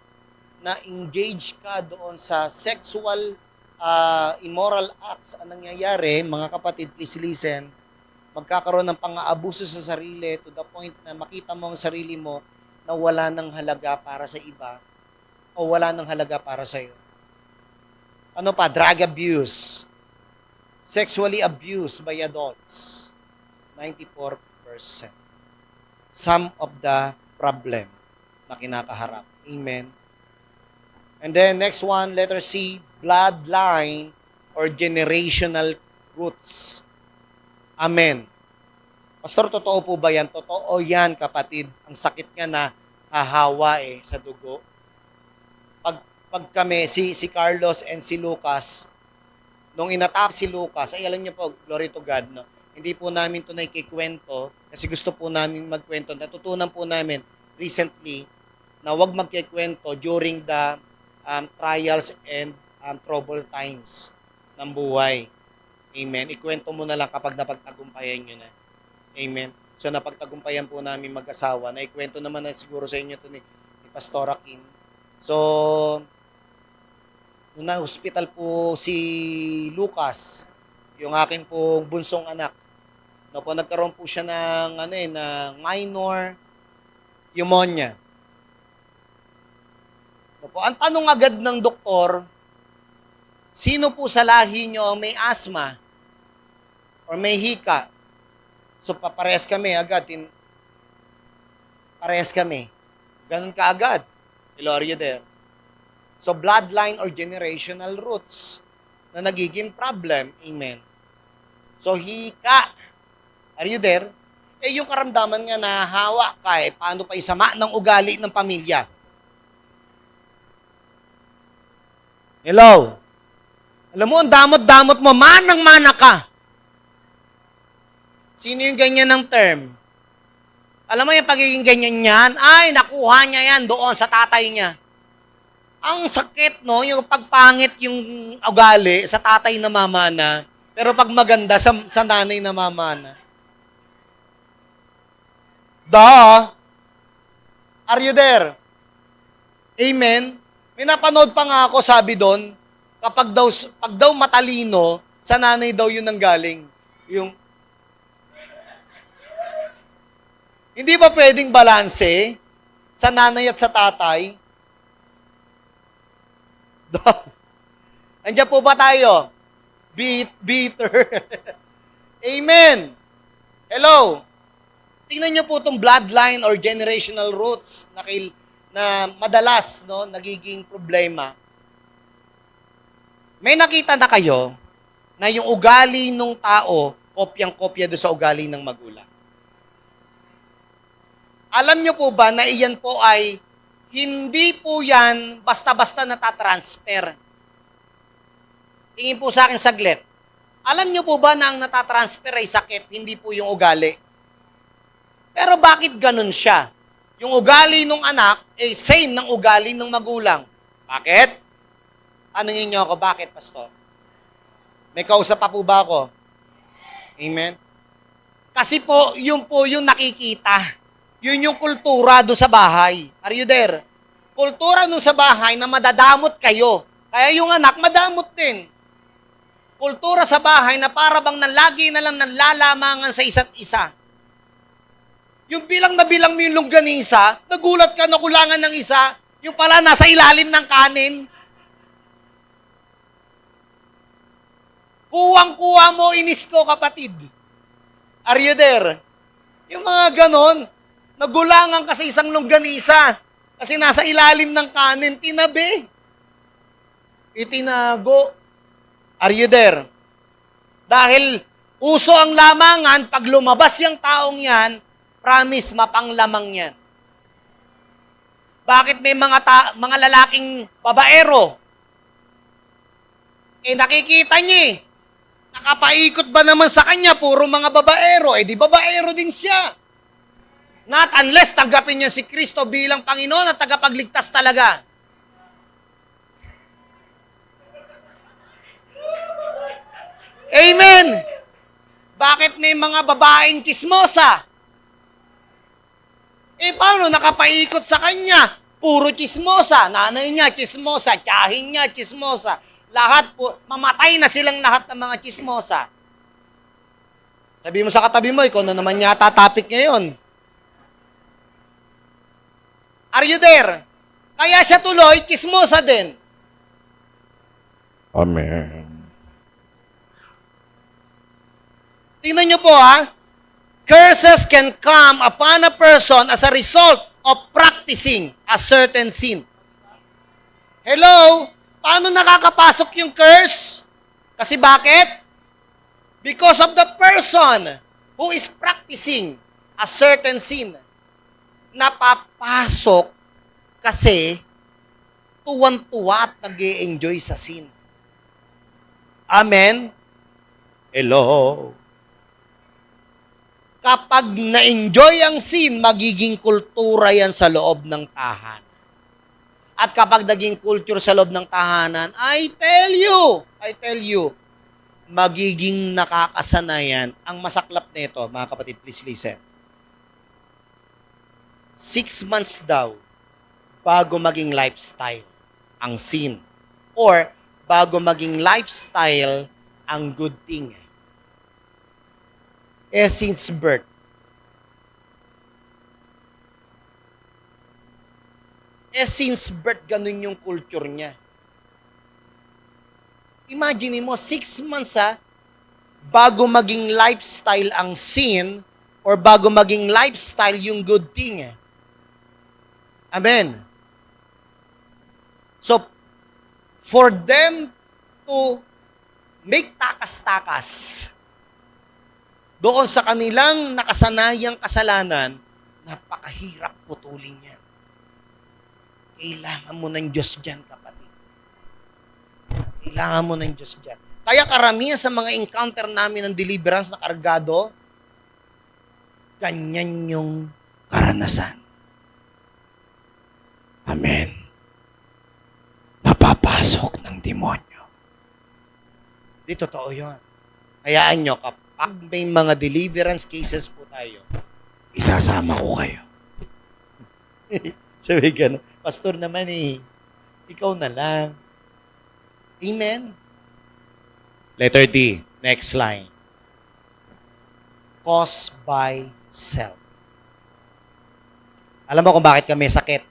na-engage ka doon sa sexual immoral acts ang nangyayari, mga kapatid, please listen, magkakaroon ng pang-aabuso sa sarili to the point na makita mo ang sarili mo na wala ng halaga para sa iba o wala ng halaga para sa iyo. Ano pa? Drug abuse. Sexually abused by adults. 94%. Some of the problem na kinakaharap. Amen. And then next one, letter C, bloodline or generational roots. Amen. Pastor, totoo po ba yan? Totoo yan, kapatid. Ang sakit nga na hahawa sa dugo. Pag kami, si Carlos and si Lucas, nung inatak si Lucas, ay alam niyo po, glory to God, no? Hindi po namin ito naikikwento kasi gusto po namin magkwento. Natutunan po namin recently na huwag magkikwento during the trials and trouble times ng buhay. Amen. Ikwento mo na lang kapag napagtagumpayan nyo na. Amen. So napagtagumpayan po namin mag-asawa. Naikwento naman na siguro sa inyo ito ni Pastora Kim. So, nung na-hospital po si Lucas, yung aking po bunsong anak, no po, nagkaroon po siya ng minor pneumonia. No po, ang tanong agad ng doktor, sino po sa lahi nyo ang may asthma or may hika? So parehas kami agad. Parehas kami. Ganun ka agad. Hello, are you there? So bloodline or generational roots na nagiging problem. Amen. So hika. Are you there? Yung karamdaman nga na hawa ka paano pa isama ng ugali ng pamilya? Hello? Alam mo, ang damot-damot mo, manang-mana ka. Sino yung ganyan ng term? Alam mo yung pagiging ganyan yan? Ay, nakuha niya yan doon sa tatay niya. Ang sakit, no? Yung pagpangit yung ugali sa tatay na mamana, pero pag maganda sa nanay na mamana. Are you there? Amen? May napanood pa nga ako, sabi doon, pag daw matalino, sa nanay daw yun nanggaling. Yung, hindi ba pwedeng balanse sa nanay at sa tatay? Andiyan po ba tayo? Bitter. Amen. Hello. Tingnan niyo po itong bloodline or generational roots na madalas nagiging problema. May nakita na kayo na yung ugali ng tao, kopyang-kopya doon sa ugali ng magulang. Alam nyo po ba na iyan po ay hindi po yan basta-basta natatransfer. Tingin po sa akin saglit. Alam nyo po ba na ang natatransfer ay sakit, hindi po yung ugali? Pero bakit ganun siya? Yung ugali ng anak ay same ng ugali ng magulang. Bakit? Tanungin nyo ako, bakit, Pastor? May kausap pa po ba ako? Amen? Kasi po yung nakikita. Yun yung kultura doon sa bahay. Are you there? Kultura doon sa bahay na madadamot kayo. Kaya yung anak, madamot din. Kultura sa bahay na para bang lagi na lang nanlalamangan sa isa't isa. Yung bilang na bilang mo yung longganisa, nagulat ka na kulangan ng isa, yung pala nasa ilalim ng kanin. Kuwang-kuwa mo, inis ko, kapatid. Are you there? Yung mga ganon, nagulangan ka sa isang longganisa kasi nasa ilalim ng kanin, tinabi. Itinago. Are you there? Dahil uso ang lamangan, pag lumabas yung taong yan, promise, mapanglamang yan. Bakit may mga lalaking babaero? Nakikita niya eh. Nakapaikot ba naman sa kanya, puro mga babaero? Di babaero din siya. Not unless tanggapin niya si Kristo bilang Panginoon at tagapagligtas talaga. Amen! Bakit may mga babaeng kismosa? Paano nakapaikot sa kanya? Puro kismosa. Nanay niya, kismosa. Tiyahin niya, kismosa. Lahat po, mamatay na silang lahat ng mga kismosa. Sabi mo sa katabi mo, ikaw na naman yata topic ngayon. Are you there? Kaya siya tuloy, kismosa din. Amen. Tingnan niyo po ha. Curses can come upon a person as a result of practicing a certain sin. Hello? Paano nakakapasok yung curse? Kasi bakit? Because of the person who is practicing a certain sin. Napapasok kasi tuwan-tuwa at nag-e-enjoy sa sin. Amen? Hello? Kapag na-enjoy ang sin, magiging kultura yan sa loob ng tahanan. At kapag naging culture sa loob ng tahanan, I tell you, magiging nakakasanayan. Ang masaklap nito, mga kapatid, please listen. 6 months daw bago maging lifestyle ang sin. Or bago maging lifestyle ang good thing. Since birth. Since birth, ganun yung culture niya. Imagine mo, 6 months bago maging lifestyle ang sin, or bago maging lifestyle yung good thing. Amen. So, for them to make takas-takas doon sa kanilang nakasanayang kasalanan, napakahirap putulin yan. Kailangan mo ng Diyos dyan, kapatid. Kailangan mo ng Diyos dyan. Kaya karamihan sa mga encounter namin ng deliverance na kargado, ganyan yung karanasan. Amen. Napapasok ng demonyo. Di totoo yun. Hayaan nyo, kapag may mga deliverance cases po tayo, Isasama ko kayo. sabi ka na, Pastor naman ikaw na lang. Amen? Letter D, next line. Caused by self. Alam mo kung bakit kami sakit?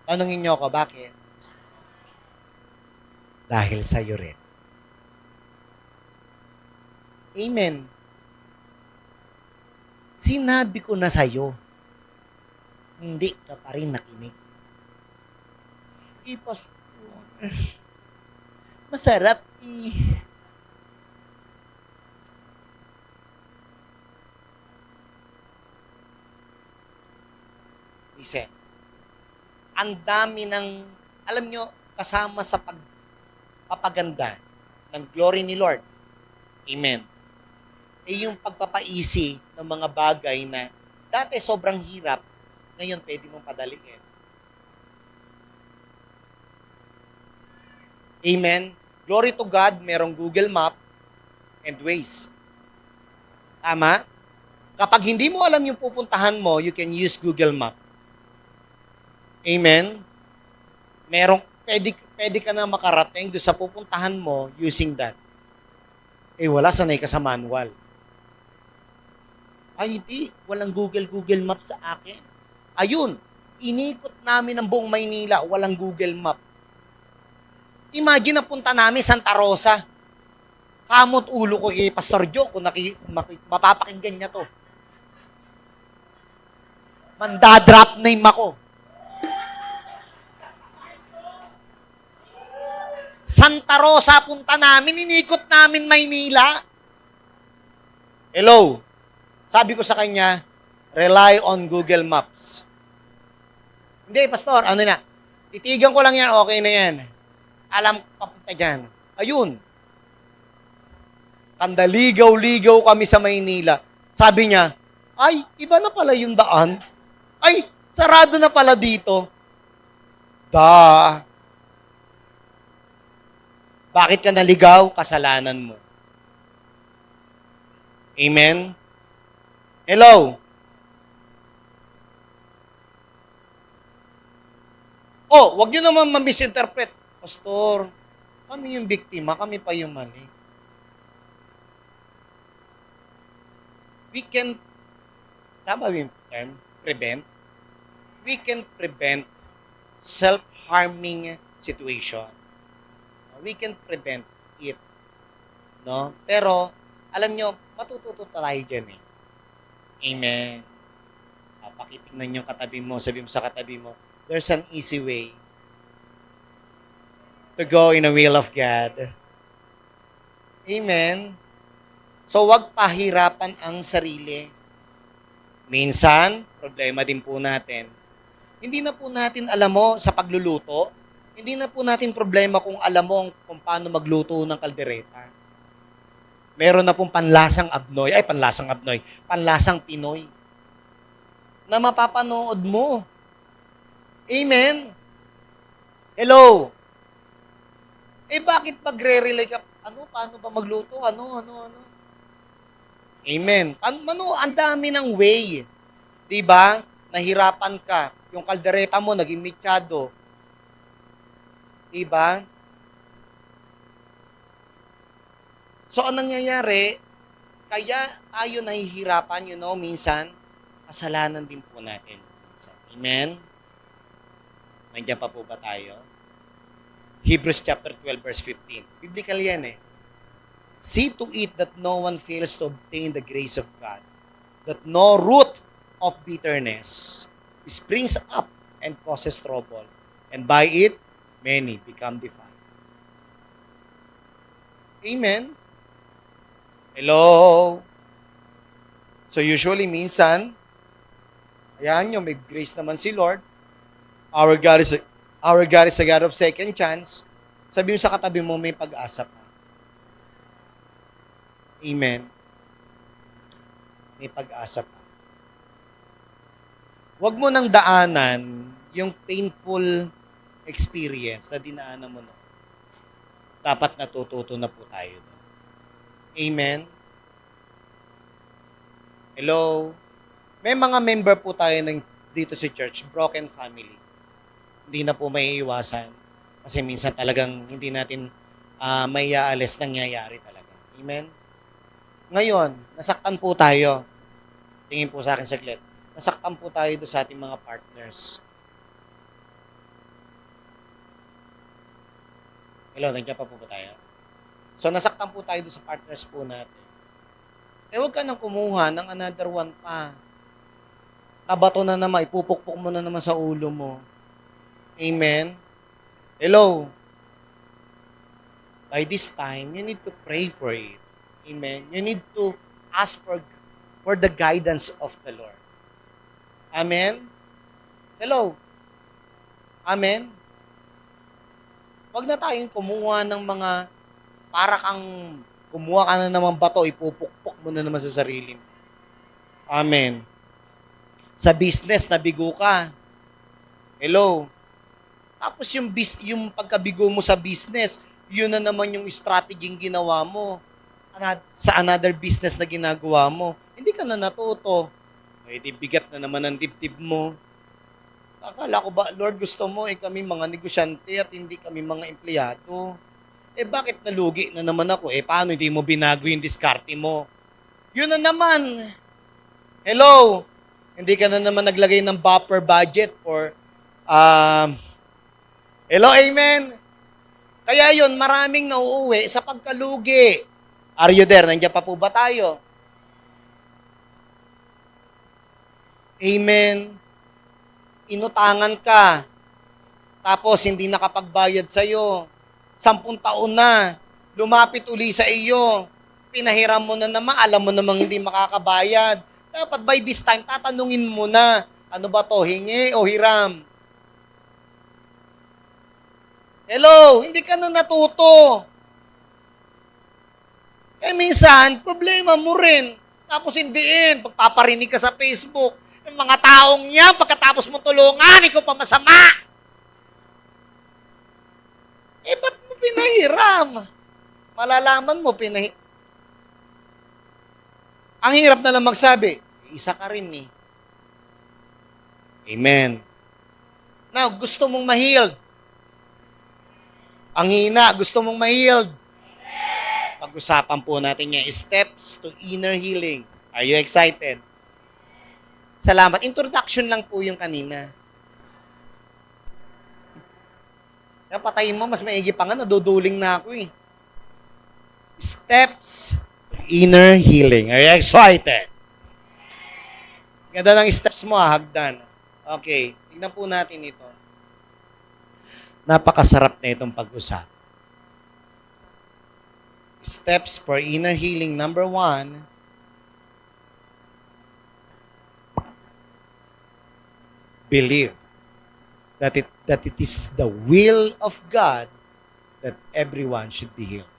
Tanungin niyo ako, bakit? Dahil sa'yo rin. Amen. Sinabi ko na sa'yo, hindi ka pa rin nakinig. Pastor, masarap Listen, ang dami ng, alam nyo, kasama sa pagpapaganda ng glory ni Lord. Amen. Eh yung pagpapaisi ng mga bagay na dati sobrang hirap, ngayon pwede mong padaliin. Amen. Glory to God, merong Google Map and Waze. Tama? Kapag hindi mo alam yung pupuntahan mo, you can use Google Map. Amen? Pwede ka na makarating doon sa pupuntahan mo using that. Eh wala, sanay ka sa manual. Ay hindi, walang Google Map sa akin. Ayun, inikot namin ang buong Maynila, walang Google Map. Imagine na punta namin Santa Rosa. Kamot ulo ko kay Pastor Joe kung mapapakinggan niya to. Mandadrop name ako. Santa Rosa punta namin, inikot namin Maynila. Hello. Sabi ko sa kanya, rely on Google Maps. Hindi, Pastor, ano na? Titigan ko lang yan, okay na yan. Alam ko papunta dyan. Ayun. Kandaligaw-ligaw kami sa Maynila. Sabi niya, ay, iba na pala yung daan. Ay, sarado na pala dito. Bakit ka naligaw? Kasalanan mo. Amen? Hello? Oh, wag nyo naman ma-misinterpret. Pastor, kami yung biktima, kami pa yung mali. We can, tama ba yung term? Prevent? We can prevent self-harming situation. We can prevent it. No? Pero, alam nyo, matututo tayo dyan eh. Amen. Pakitignan yung katabi mo, sabi mo sa katabi mo, there's an easy way to go in the will of God. Amen. So, wag pahirapan ang sarili. Minsan, problema din po natin. Hindi na po natin alam mo sa pagluluto, hindi na po natin problema kung alam mo kung paano magluto ng kaldereta. Meron na pong panlasang Pinoy na mapapanood mo. Amen? Hello? Eh bakit magre-relay ka? Paano ba magluto? Ano? Amen. Ang dami ng way. Diba? Nahirapan ka. Yung kaldereta mo, naging mechado. Diba? So, anong nangyayari? Kaya tayo nahihirapan, minsan, kasalanan din po natin. Amen? Nandiyan pa po ba tayo? Hebrews chapter 12, verse 15. Biblical yan eh. See to it that no one fails to obtain the grace of God, that no root of bitterness springs up and causes trouble, and by it, many become defiled. Amen? Hello? So usually, minsan, ayan nyo, may grace naman si Lord. Our God is a God of second chance. Sabi mo sa katabi mo, may pag-asa pa. Amen. May pag-asa pa. Huwag mo nang daanan yung painful experience na dinaanan mo no. Dapat natututo na po tayo doon. Amen? Hello? May mga member po tayo dito sa church, broken family. Hindi na po may iwasan. Kasi minsan talagang hindi natin may aalis nangyayari talaga. Amen? Ngayon, nasaktan po tayo. Tingin po sa akin saglit. Nasaktan po tayo doon sa ating mga partners. Hello, nandiyan pa po ba tayo? So, nasaktan po tayo doon sa partners po natin. Eh, huwag ka nang kumuha ng another one pa. Nabato na naman, ipupukpok mo na naman sa ulo mo. Amen? Hello? By this time, you need to pray for it. Amen? You need to ask for the guidance of the Lord. Amen? Hello? Amen? Huwag na tayong kumuha ng mga, para kang kumuha ka na naman bato, ipupukpok mo na naman sa sarili mo. Amen. Sa business, nabigo ka. Hello? Tapos yung pagkabigo mo sa business, yun na naman yung strategy ginawa mo sa another business na ginagawa mo. Hindi ka na natuto. Eh, di bigat na naman ang dibdib mo. Akala ko ba, Lord, gusto mo kami mga negosyante at hindi kami mga empleyado. Bakit nalugi na naman ako? Paano hindi mo binago yung diskarte mo? Yun na naman. Hello? Hindi ka na naman naglagay ng buffer budget for, hello, amen? Kaya yun, maraming nauuwi sa pagkalugi. Are you there? Nandiyan pa po ba tayo? Amen. Inutangan ka. Tapos hindi nakapagbayad sa'yo. 10 taon na. Lumapit uli sa iyo. Pinahiram mo na naman. Alam mo namang hindi makakabayad. Dapat by this time, tatanungin mo na. Ano ba to? Hingi o hiram? Hello? Hindi ka na natuto. Minsan, problema mo rin. Tapos in the end, pagpaparinig ka sa Facebook, yung mga taong yan, pagkatapos mo tulungan, ikaw pa masama. Ba't mo pinahiram? Malalaman mo, Ang hirap na lang magsabi, isa ka rin eh. Amen. Now, gusto mong ma-healed. Ang hina, gusto mong ma-healed. Pag-usapan po natin yung steps to inner healing. Are you excited? Salamat. Introduction lang po yung kanina. Patayin mo, mas maigi pa nga, naduduling na ako eh. Steps to inner healing. Are you excited? Ganda ng steps mo, hagdan. Okay, tignan po natin ito. Napakasarap na itong pag-usap. Steps for inner healing. Number 1, believe that it is the will of God that everyone should be healed.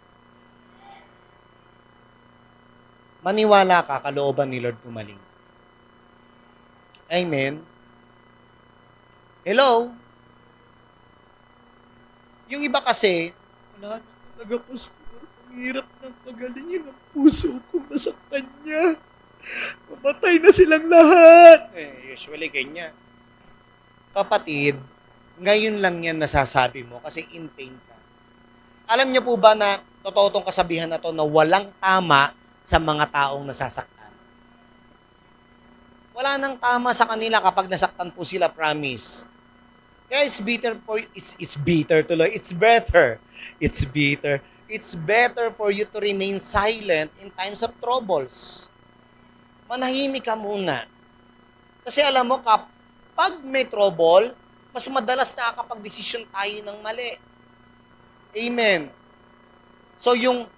Maniwala ka, kalooban ni Lord gumaling. Amen. Hello? Yung iba kasi, wala na talaga, pastor. Ang hirap ng pagalingin ang puso ko, nasaktan niya. Mamatay na silang lahat. Usually ganyan. Kapatid, ngayon lang yan nasasabi mo kasi in pain ka. Alam niyo po ba na totoo tong kasabihan na to na walang tama sa mga taong nasasaktan? Wala nang tama sa kanila kapag nasaktan po sila, promise. Kaya it's better for you to remain silent in times of troubles. Manahimik ka muna. Kasi alam mo, kapag may trouble, mas madalas nakakapag-desisyon tayo ng mali. Amen. So yung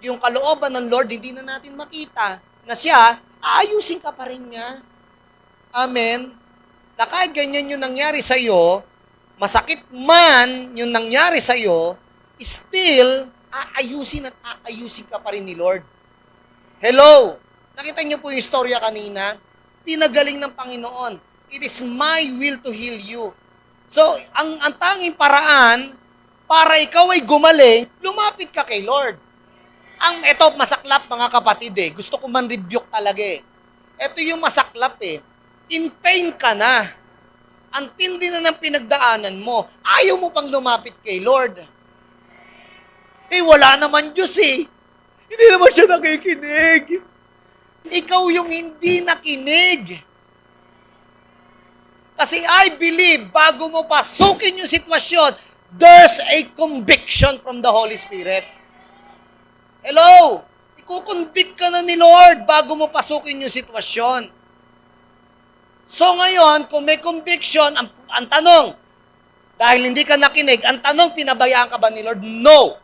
kalooban ng Lord, hindi na natin makita na siya, aayusin ka pa rin niya. Amen. Na kahit ganyan yung nangyari sa'yo, masakit man yung nangyari sa'yo, still, aayusin ka pa rin ni Lord. Hello? Nakita niyo po yung istorya kanina? Pinagaling ng Panginoon. It is my will to heal you. So, ang tanging paraan para ikaw ay gumaling, lumapit ka kay Lord. Ito masaklap mga kapatid eh. Gusto ko man rebuke talaga eh. Ito yung masaklap eh. In pain ka na. Ang tindi na ng pinagdaanan mo. Ayaw mo pang lumapit kay Lord. Wala naman Diyos eh. Hindi naman siya nakikinig. Ikaw yung hindi nakinig. Kasi I believe, bago mo pasukin yung sitwasyon, there's a conviction from the Holy Spirit. Hello? Ikukonvict ka na ni Lord bago mo pasukin yung sitwasyon. So ngayon, kung may conviction, ang tanong, dahil hindi ka nakinig, ang tanong, pinabayaan ka ba ni Lord? No.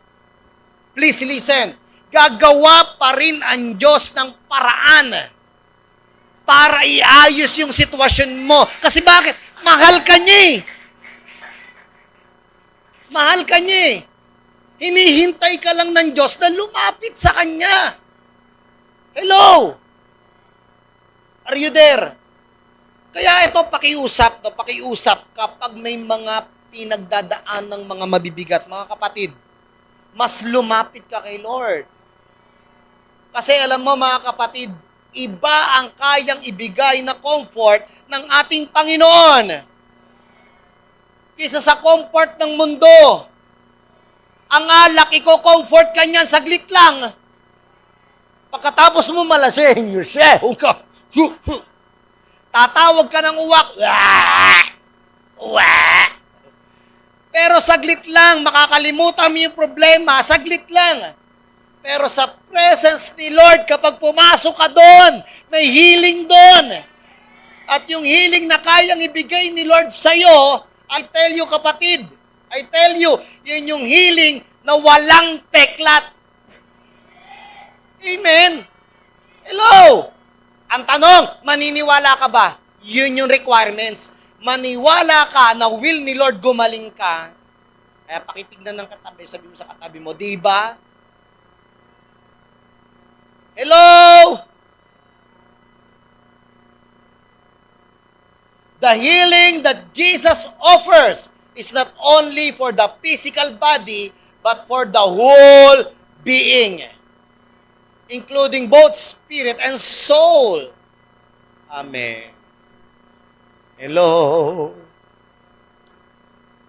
Please listen. Gagawa pa rin ang Diyos ng paraan para iayos yung sitwasyon mo. Kasi bakit? Mahal ka niya eh. Mahal ka niya eh. Hinihintay ka lang ng Diyos na lumapit sa Kanya. Hello? Are you there? Kaya ito, pakiusap kapag may mga pinagdadaan ng mga mabibigat, mga kapatid, mas lumapit ka kay Lord. Kasi alam mo mga kapatid, iba ang kayang ibigay na comfort ng ating Panginoon kaysa sa comfort ng mundo. Ang alak, iko-comfort ka niyan, saglit lang. Pagkatapos mo malasing, tatawag ka ng uwak. Pero saglit lang, makakalimutan mo yung problema, saglit lang. Pero sa presence ni Lord, kapag pumasok ka doon, may healing doon. At yung healing na kayang ibigay ni Lord sa'yo, I tell you kapatid, yun yung healing na walang peklat. Amen. Hello. Ang tanong, maniniwala ka ba? Yun yung requirements. Maniwala ka na will ni Lord gumaling ka. Kaya pakitignan ng katabi, sabi mo sa katabi mo, di ba? Hello? The healing that Jesus offers is not only for the physical body, but for the whole being, including both spirit and soul. Amen. Hello?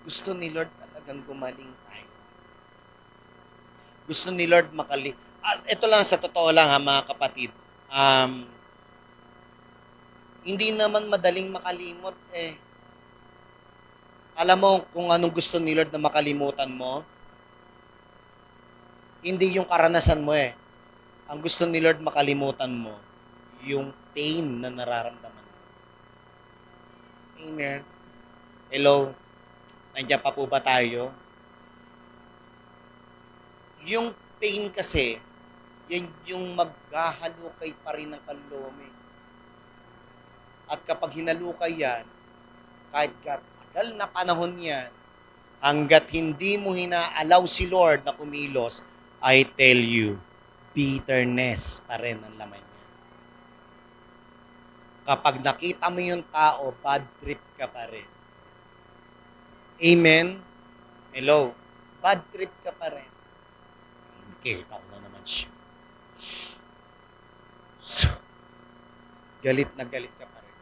Gusto ni Lord talagang gumaling tayo. Gusto ni Lord ito lang sa totoo lang ha mga kapatid. Hindi naman madaling makalimot eh. Alam mo kung anong gusto ni Lord na makalimutan mo? Hindi yung karanasan mo eh. Ang gusto ni Lord makalimutan mo, yung pain na nararamdaman mo. Amen. Hello? Nandiyan pa po ba tayo? Yung pain kasi, yan yung maghahalukay pa rin ng kaluluwa mo. At kapag hinalukay yan, kahit tagal na panahon yan, hanggat hindi mo hinaalaw si Lord na kumilos, I tell you, bitterness pa rin ang laman niya. Kapag nakita mo yung tao, bad trip ka pa rin. Amen? Hello? Bad trip ka pa rin. Kita ko na naman siya. Galit na galit ka pa rin.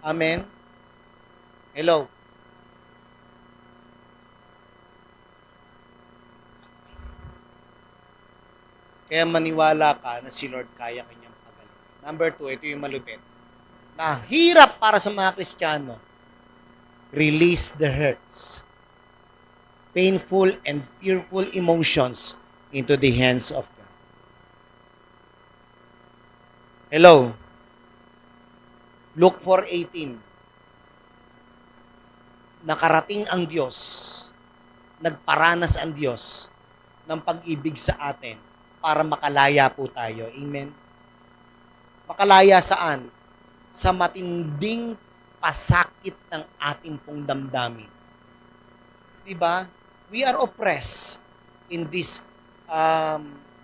Amen? Hello? Kaya maniwala ka na si Lord kaya kanyang pagaling. Number 2, ito yung malupit. Nahirap para sa mga Kristiyano. Release the hurts, painful and fearful emotions into the hands of God. Hello? Luke 4:18. Nakarating ang Diyos, nagparanas ang Diyos ng pag-ibig sa atin para makalaya po tayo. Amen? Makalaya saan? Sa matinding pasakit ng ating pong damdamin. Diba? We are oppressed in this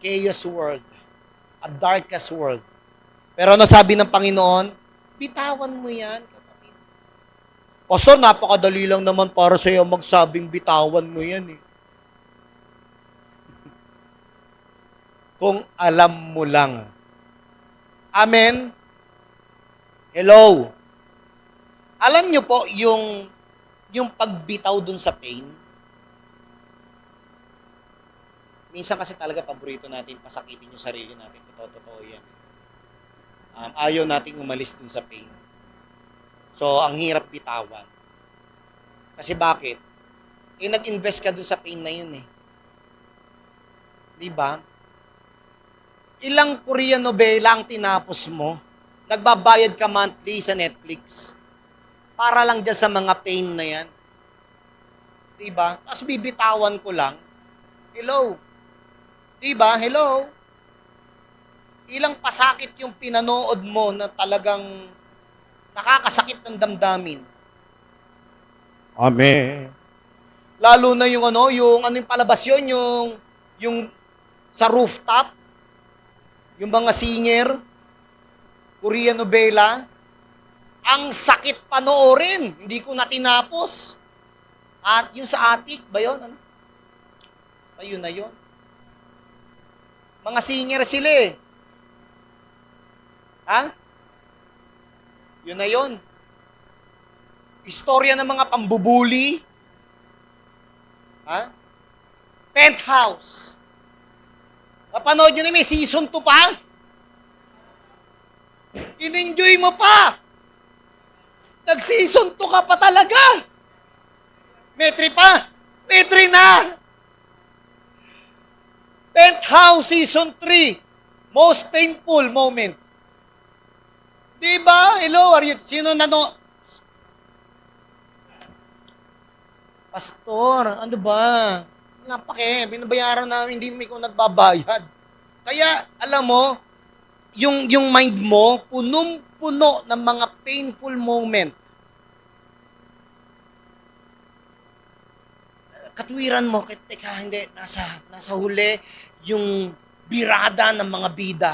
chaos world, a darkest world. Pero ano sabi ng Panginoon? Bitawan mo yan, kapatid. Pastor, napakadali lang naman para sa iyo magsabing bitawan mo yan eh. Kung alam mo lang. Amen? Hello? Alam nyo po, yung pagbitaw dun sa pain, minsan kasi talaga paborito natin pasakitin yung sarili natin. Totoo yan. Ayaw nating umalis dun sa pain. So, ang hirap bitawan. Kasi bakit? Nag-invest ka dun sa pain na yun eh. Diba? Ilang Korean novela ang tinapos mo? Nagbabayad ka monthly sa Netflix. Para lang dyan sa mga pain na yan. Diba? Tapos bibitawan ko lang. Hello? Diba? Hello? Ilang pasakit yung pinanood mo na talagang Nakakasakit ng damdamin. Amen. Lalo na yung yung palabas yun, yung sa rooftop, yung mga singer, Korean novela, ang sakit panoorin. Hindi ko na tinapos. At yung sa attic ba yun? Ano? Sa yun na yun. Mga singer sila eh. Ha? Yun na yun. Istorya ng mga pambubuli. Ha? Penthouse. Napanood nyo na may season 2 pa? In-enjoy mo pa. Nag-season 2 ka pa talaga. Metri pa. Metri na. Penthouse season 3. Most painful moment. Diba? Hello, sino Pastor, ano ba? Wala pa binabayaran namin, hindi mo ikaw nagbabayad. Kaya, alam mo, yung mind mo, punong-puno ng mga painful moment. Katwiran mo, teka, hindi, nasa huli, yung birada ng mga bida.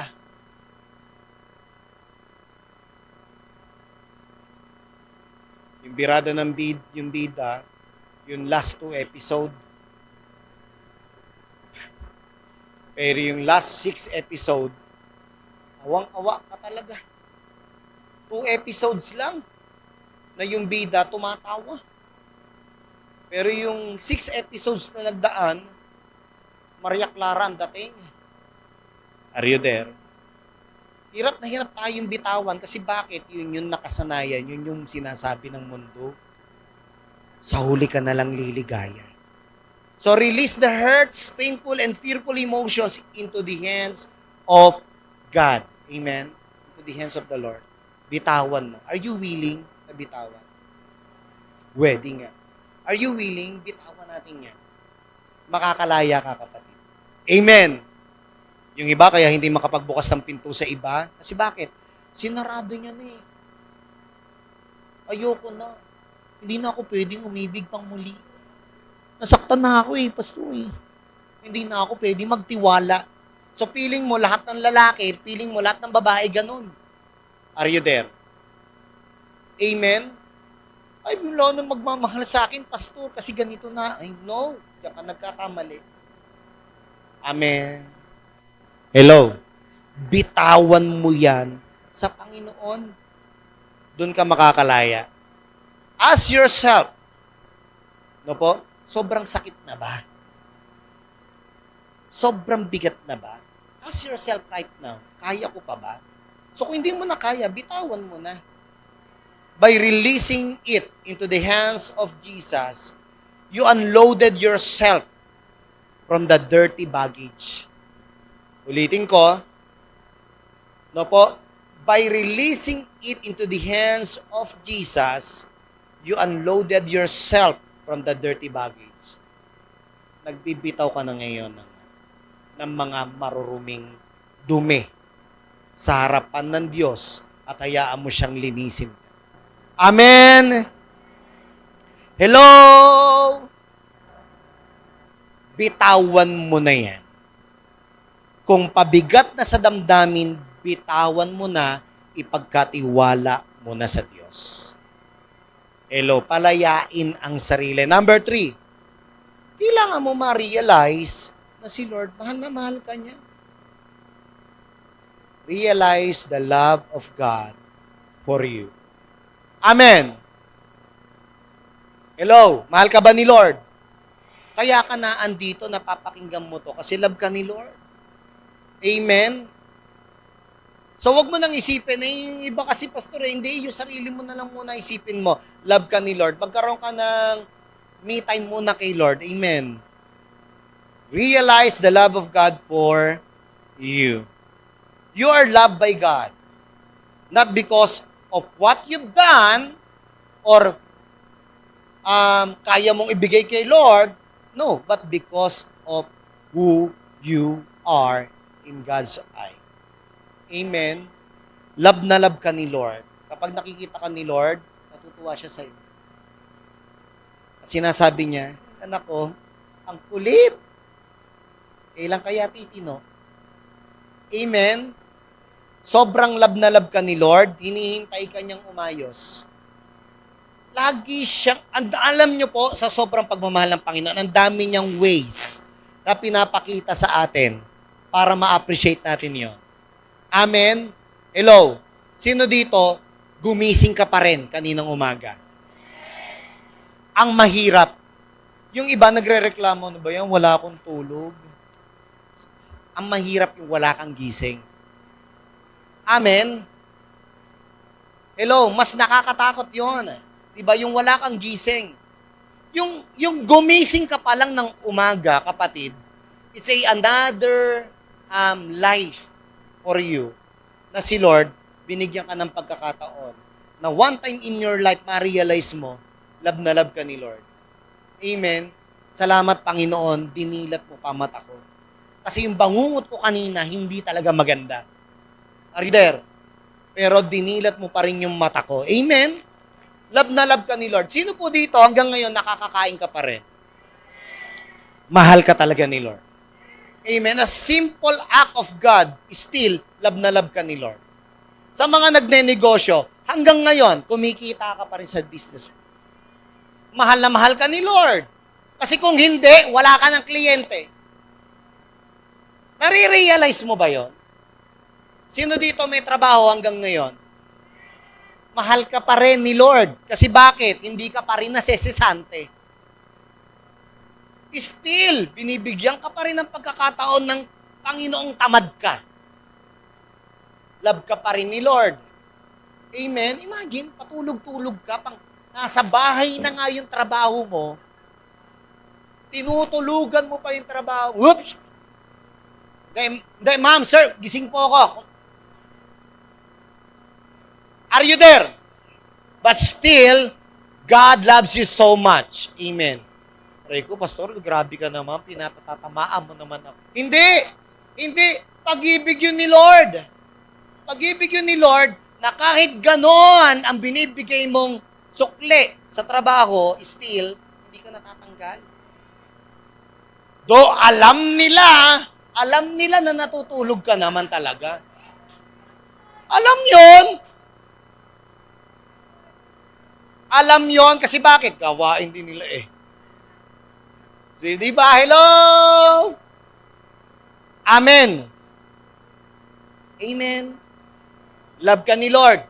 Yung birada ng yung bida, yung last 2 episode. Pero yung last 6 episode, awang-awa ka talaga. 2 episodes lang na yung bida tumatawa. Pero yung 6 episodes na nagdaan, Maria Clara ang dating. Are you there? Hirap na hirap tayong bitawan kasi bakit? Yun yung nakasanayan, yun yung sinasabi ng mundo. Sa huli ka na lang liligaya. So release the hurts, painful and fearful emotions into the hands of God. Amen? Into the hands of the Lord. Bitawan mo. Are you willing na bitawan? Wedding nga. Are you willing? Bitawan natin yan. Makakalaya ka, kapatid. Amen. Yung iba kaya hindi makapagbukas ng pinto sa iba. Kasi bakit? Sinarado niya na eh. Ayoko na. Hindi na ako pwedeng umibig pang muli. Nasaktan na ako pastor eh. Hindi na ako pwedeng magtiwala. So feeling mo lahat ng lalaki, feeling mo lahat ng babae, ganun. Are you there? Amen? Ay, wala na magmamahal sa akin, pastor, kasi ganito na. Ay, no. Diyan ka nagkakamali. Amen. Hello. Bitawan mo yan sa Panginoon. Doon ka makakalaya. Ask yourself, no po, sobrang sakit na ba? Sobrang bigat na ba? Ask yourself right now, kaya ko pa ba? So kung hindi mo na kaya, bitawan mo na. By releasing it into the hands of Jesus, you unloaded yourself from the dirty baggage. Ulitin ko, no po, by releasing it into the hands of Jesus, you unloaded yourself from the dirty baggage. Nagbibitaw ka na ngayon ng mga maruruming dumi sa harapan ng Diyos at hayaan mo siyang linisin. Amen! Hello! Bitawan mo na yan. Kung pabigat na sa damdamin, bitawan mo na, ipagkatiwala mo na sa Diyos. Hello, palayain ang sarili. Number 3, kailangan mo ma-realize na si Lord, mahal na mahal ka niya. Realize the love of God for you. Amen. Hello, mahal ka ba ni Lord? Kaya ka na andito, napapakinggan mo to kasi love ka ni Lord. Amen. So, wag mo nang isipin, yung iba kasi, pastor, hindi, yung sarili mo na lang muna isipin mo, love ka ni Lord. Magkaroon ka ng me time muna kay Lord. Amen. Realize the love of God for you. You are loved by God. Not because of what you've done or kaya mong ibigay kay Lord. No, but because of who you are in God's eye. Amen. Love na love ka ni Lord. Kapag nakikita ka ni Lord, natutuwa siya sa'yo. At sinasabi niya, anak ko, ang kulit. Kailan kaya titino? Amen? Sobrang love na love ka ni Lord, hinihintay ka niyang umayos. Lagi siyang, alam niyo po, sa sobrang pagmamahal ng Panginoon, ang dami niyang ways na pinapakita sa atin para ma-appreciate natin yon. Amen? Hello? Sino dito, gumising ka pa rin kaninang umaga? Ang mahirap, yung iba nagre-reklamo, ano ba yan, wala akong tulog. Ang mahirap yung wala kang gising. Amen? Hello, mas nakakatakot yon. Diba, yung wala kang gising. Yung gumising ka pa lang ng umaga, kapatid, it's another life for you na si Lord, binigyan ka ng pagkakataon na one time in your life, ma-realize mo, love na love ka ni Lord. Amen? Salamat, Panginoon, dinilat mo pa mata ko. Kasi yung bangungot ko kanina, hindi talaga maganda. Are you there? Pero dinilat mo pa rin yung mata ko. Amen? Love na love ka ni Lord. Sino po dito hanggang ngayon nakakakain ka pa rin? Mahal ka talaga ni Lord. Amen? A simple act of God is still love na love ka ni Lord. Sa mga nagnenegosyo, hanggang ngayon, kumikita ka pa rin sa business mo. Mahal na mahal ka ni Lord. Kasi kung hindi, wala ka ng kliyente. Nare-realize mo ba yon? Sino dito may trabaho hanggang ngayon? Mahal ka pa rin ni Lord. Kasi bakit? Hindi ka pa rin nasesesante. Still, binibigyan ka pa rin ng pagkakataon ng Panginoong tamad ka. Love ka pa rin ni Lord. Amen? Imagine, patulog-tulog ka, nasa bahay na nga yung trabaho mo, tinutulugan mo pa yung trabaho. Whoops! Ma'am, sir, gising po ako. Are you there? But still, God loves you so much. Amen. Pray ko, Pastor, grabe ka naman, pinatatamaan mo naman ako. Hindi! Hindi! Pag-ibig yun ni Lord. Pag-ibig yun ni Lord na kahit ganon ang binibigay mong sukli sa trabaho, still, hindi ka natatanggal. Do alam nila na natutulog ka naman talaga. Alam yon. Alam yon kasi bakit? Gawain din nila eh. Di ba? Hello? Amen. Amen. Love ka ni Lord.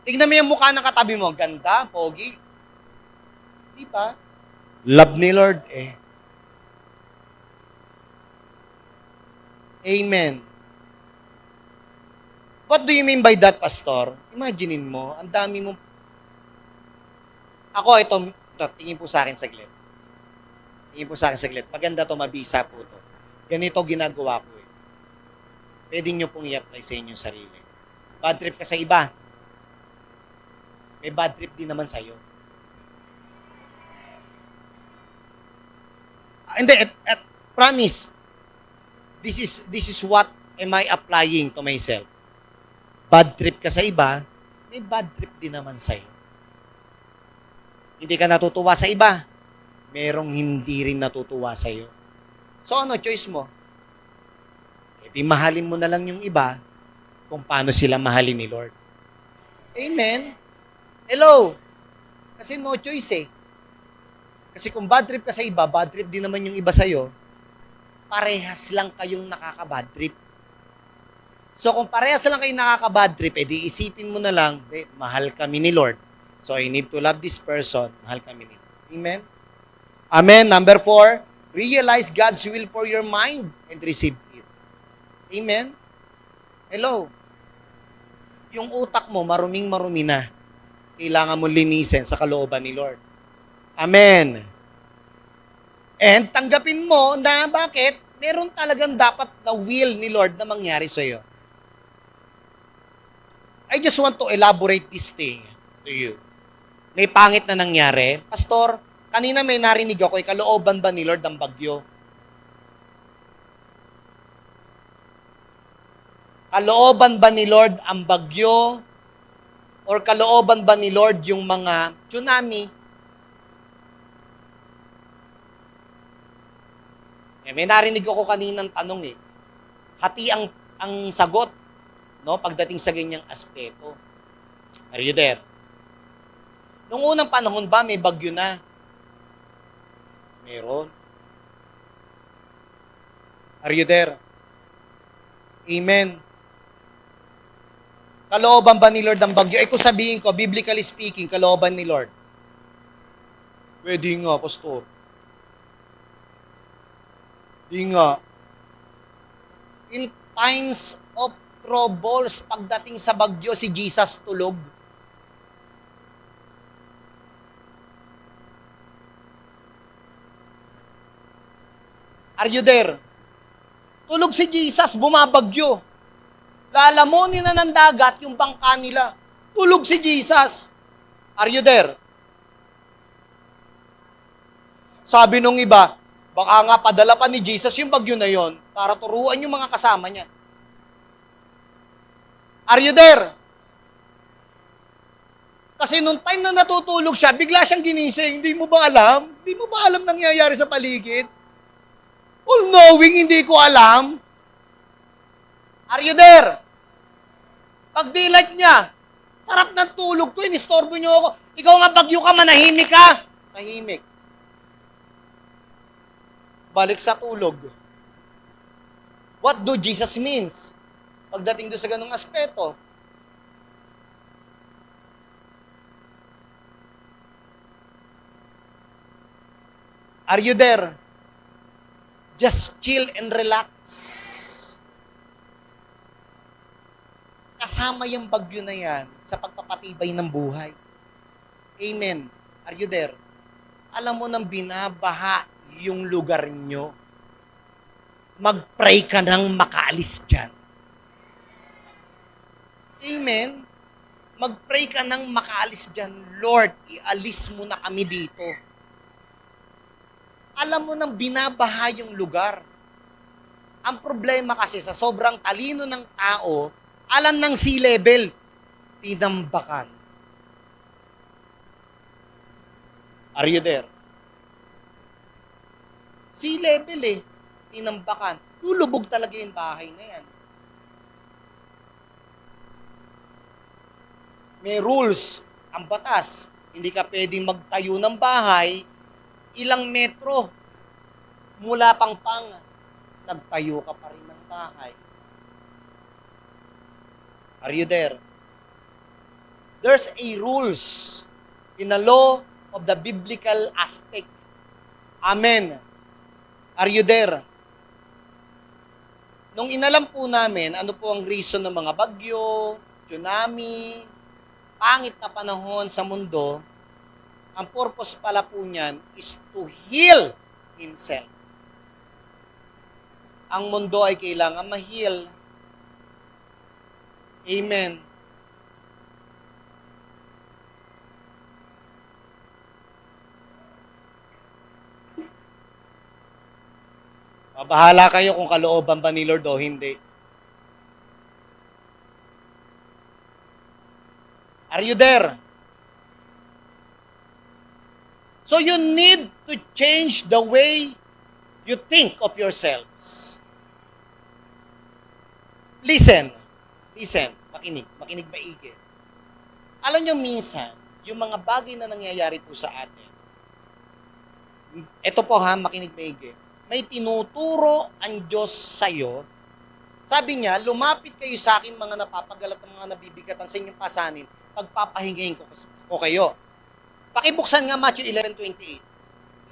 Tignan mo yung mukha ng katabi mo. Ganda, pogi. Di ba? Love ni Lord eh. Amen. What do you mean by that, Pastor? Imaginein mo, ang dami mo. Ako, ito, tingin po sa akin saglit. Tingin po sa akin saglit. Maganda to, mabisa po to. Ganito ginagawa ko eh. Pwede nyo pong i-apply sa inyong sarili. Bad trip ka sa iba. May bad trip din naman sa'yo. Hindi, promise. This is what am I applying to myself. Bad trip ka sa iba, may bad trip din naman sa'yo. Hindi ka natutuwa sa iba, merong hindi rin natutuwa sa'yo. So ano, choice mo? E di mahalin mo na lang yung iba kung paano sila mahalin ni Lord. Amen? Hello? Kasi no choice eh. Kasi kung bad trip ka sa iba, bad trip din naman yung iba sa'yo, parehas lang kayong nakaka-bad trip. So kung parehas lang kayong nakaka-bad trip, edi isipin mo na lang, mahal kami ni Lord. So I need to love this person, mahal kami ni Lord. Amen? Amen. Number 4, realize God's will for your mind and receive it. Amen? Hello? Yung utak mo, maruming-marumi na. Kailangan mo linisin sa kalooban ni Lord. Amen. And tanggapin mo na bakit? Meron talagang dapat na will ni Lord na mangyari sa iyo. I just want to elaborate this thing to you. May pangit na nangyari. Pastor, kanina may narinig ako, kalooban ba ni Lord ang bagyo? Kalooban ba ni Lord ang bagyo? or kalooban ba ni Lord yung mga tsunami? May narinig ako kaninang tanong Hati ang sagot, no, pagdating sa ganyang aspeto. Are you there? Nung unang panahon ba may bagyo na? Meron. Are you there? Amen. Kalooban ba ni Lord ang bagyo? Kung sabihin ko, biblically speaking, kalooban ni Lord. Pwede nga, pastor. Di nga. In times of troubles, pagdating sa bagyo, si Jesus tulog. Are you there? Tulog si Jesus, bumabagyo. Lalamunin na ng dagat yung bangka nila. Tulog si Jesus. Are you there? Sabi nung iba, baka nga padala pa ni Jesus yung bagyo na yon para turuan yung mga kasama niya. Are you there? Kasi nung time na natutulog siya, bigla siyang ginising. Hindi mo ba alam? Hindi mo ba alam nangyayari sa paligid? All-knowing, hindi ko alam. Are you there? Pag daylight niya, sarap ng tulog ko, inistorbo niyo ako. Ikaw nga bagyo ka, manahimik ka. Tahimik. Balik sa tulog. What do Jesus means? Pagdating doon sa ganung aspeto. Are you there? Just chill and relax. Kasama yung bagyo na yan sa pagpapatibay ng buhay. Amen. Are you there? Alam mo nang binabaha yung lugar nyo, mag-pray ka nang makaalis dyan. Amen. Mag-pray ka nang makaalis dyan. Lord, ialis mo na kami dito. Alam mo nang binabaha yung lugar. Ang problema kasi sa sobrang talino ng tao, alam ng sea level, tinambakan. Are you there? Sea level tinambakan. Lulubog talaga yung bahay na yan. May rules, ang batas. Hindi ka pwedeng magtayo ng bahay, ilang metro mula pangpang, nagtayo ka pa rin ng bahay. Are you there? There's a rules in the law of the biblical aspect. Amen. Are you there? Nung inalam po namin, ano po ang reason ng mga bagyo, tsunami, pangit na panahon sa mundo, ang purpose pala po niyan is to heal himself. Ang mundo ay kailangan ma-heal. Amen. Bahala kayo kung kalooban ba ni Lord o hindi. Are you there? So you need to change the way you think of yourselves. Listen, makinig maigi. Alam nyo minsan, yung mga bagay na nangyayari po sa atin, ito po makinig maigi, may tinuturo ang Diyos sa'yo. Sabi niya, lumapit kayo sa akin mga napapagalat ng mga nabibigatan sa inyong pasanin, pagpapahingayin ko kayo. Pakibuksan nga Matthew 11:28.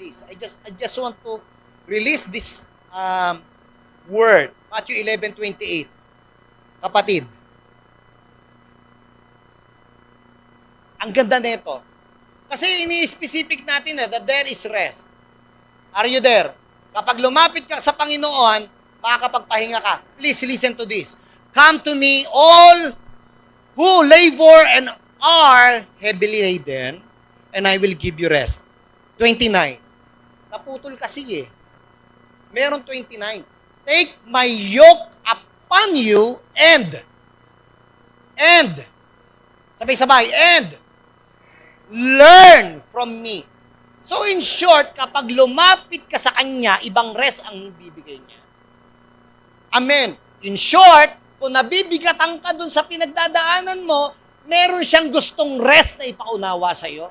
Please, I just want to release this word. Matthew 11:28. Kapatid, ang ganda nito. Kasi ini-specific natin that there is rest. Are you there? Kapag lumapit ka sa Panginoon, makakapagpahinga ka. Please listen to this. Come to me all who labor and are heavily laden, and I will give you rest. 29. Naputol kasi Meron 29. Take my yoke upon you and Sabay-sabay. And learn from me. So in short, kapag lumapit ka sa Kanya, ibang rest ang ibibigay niya. Amen. In short, kung nabibigatan ka dun sa pinagdadaanan mo, meron siyang gustong rest na ipaunawa sa'yo.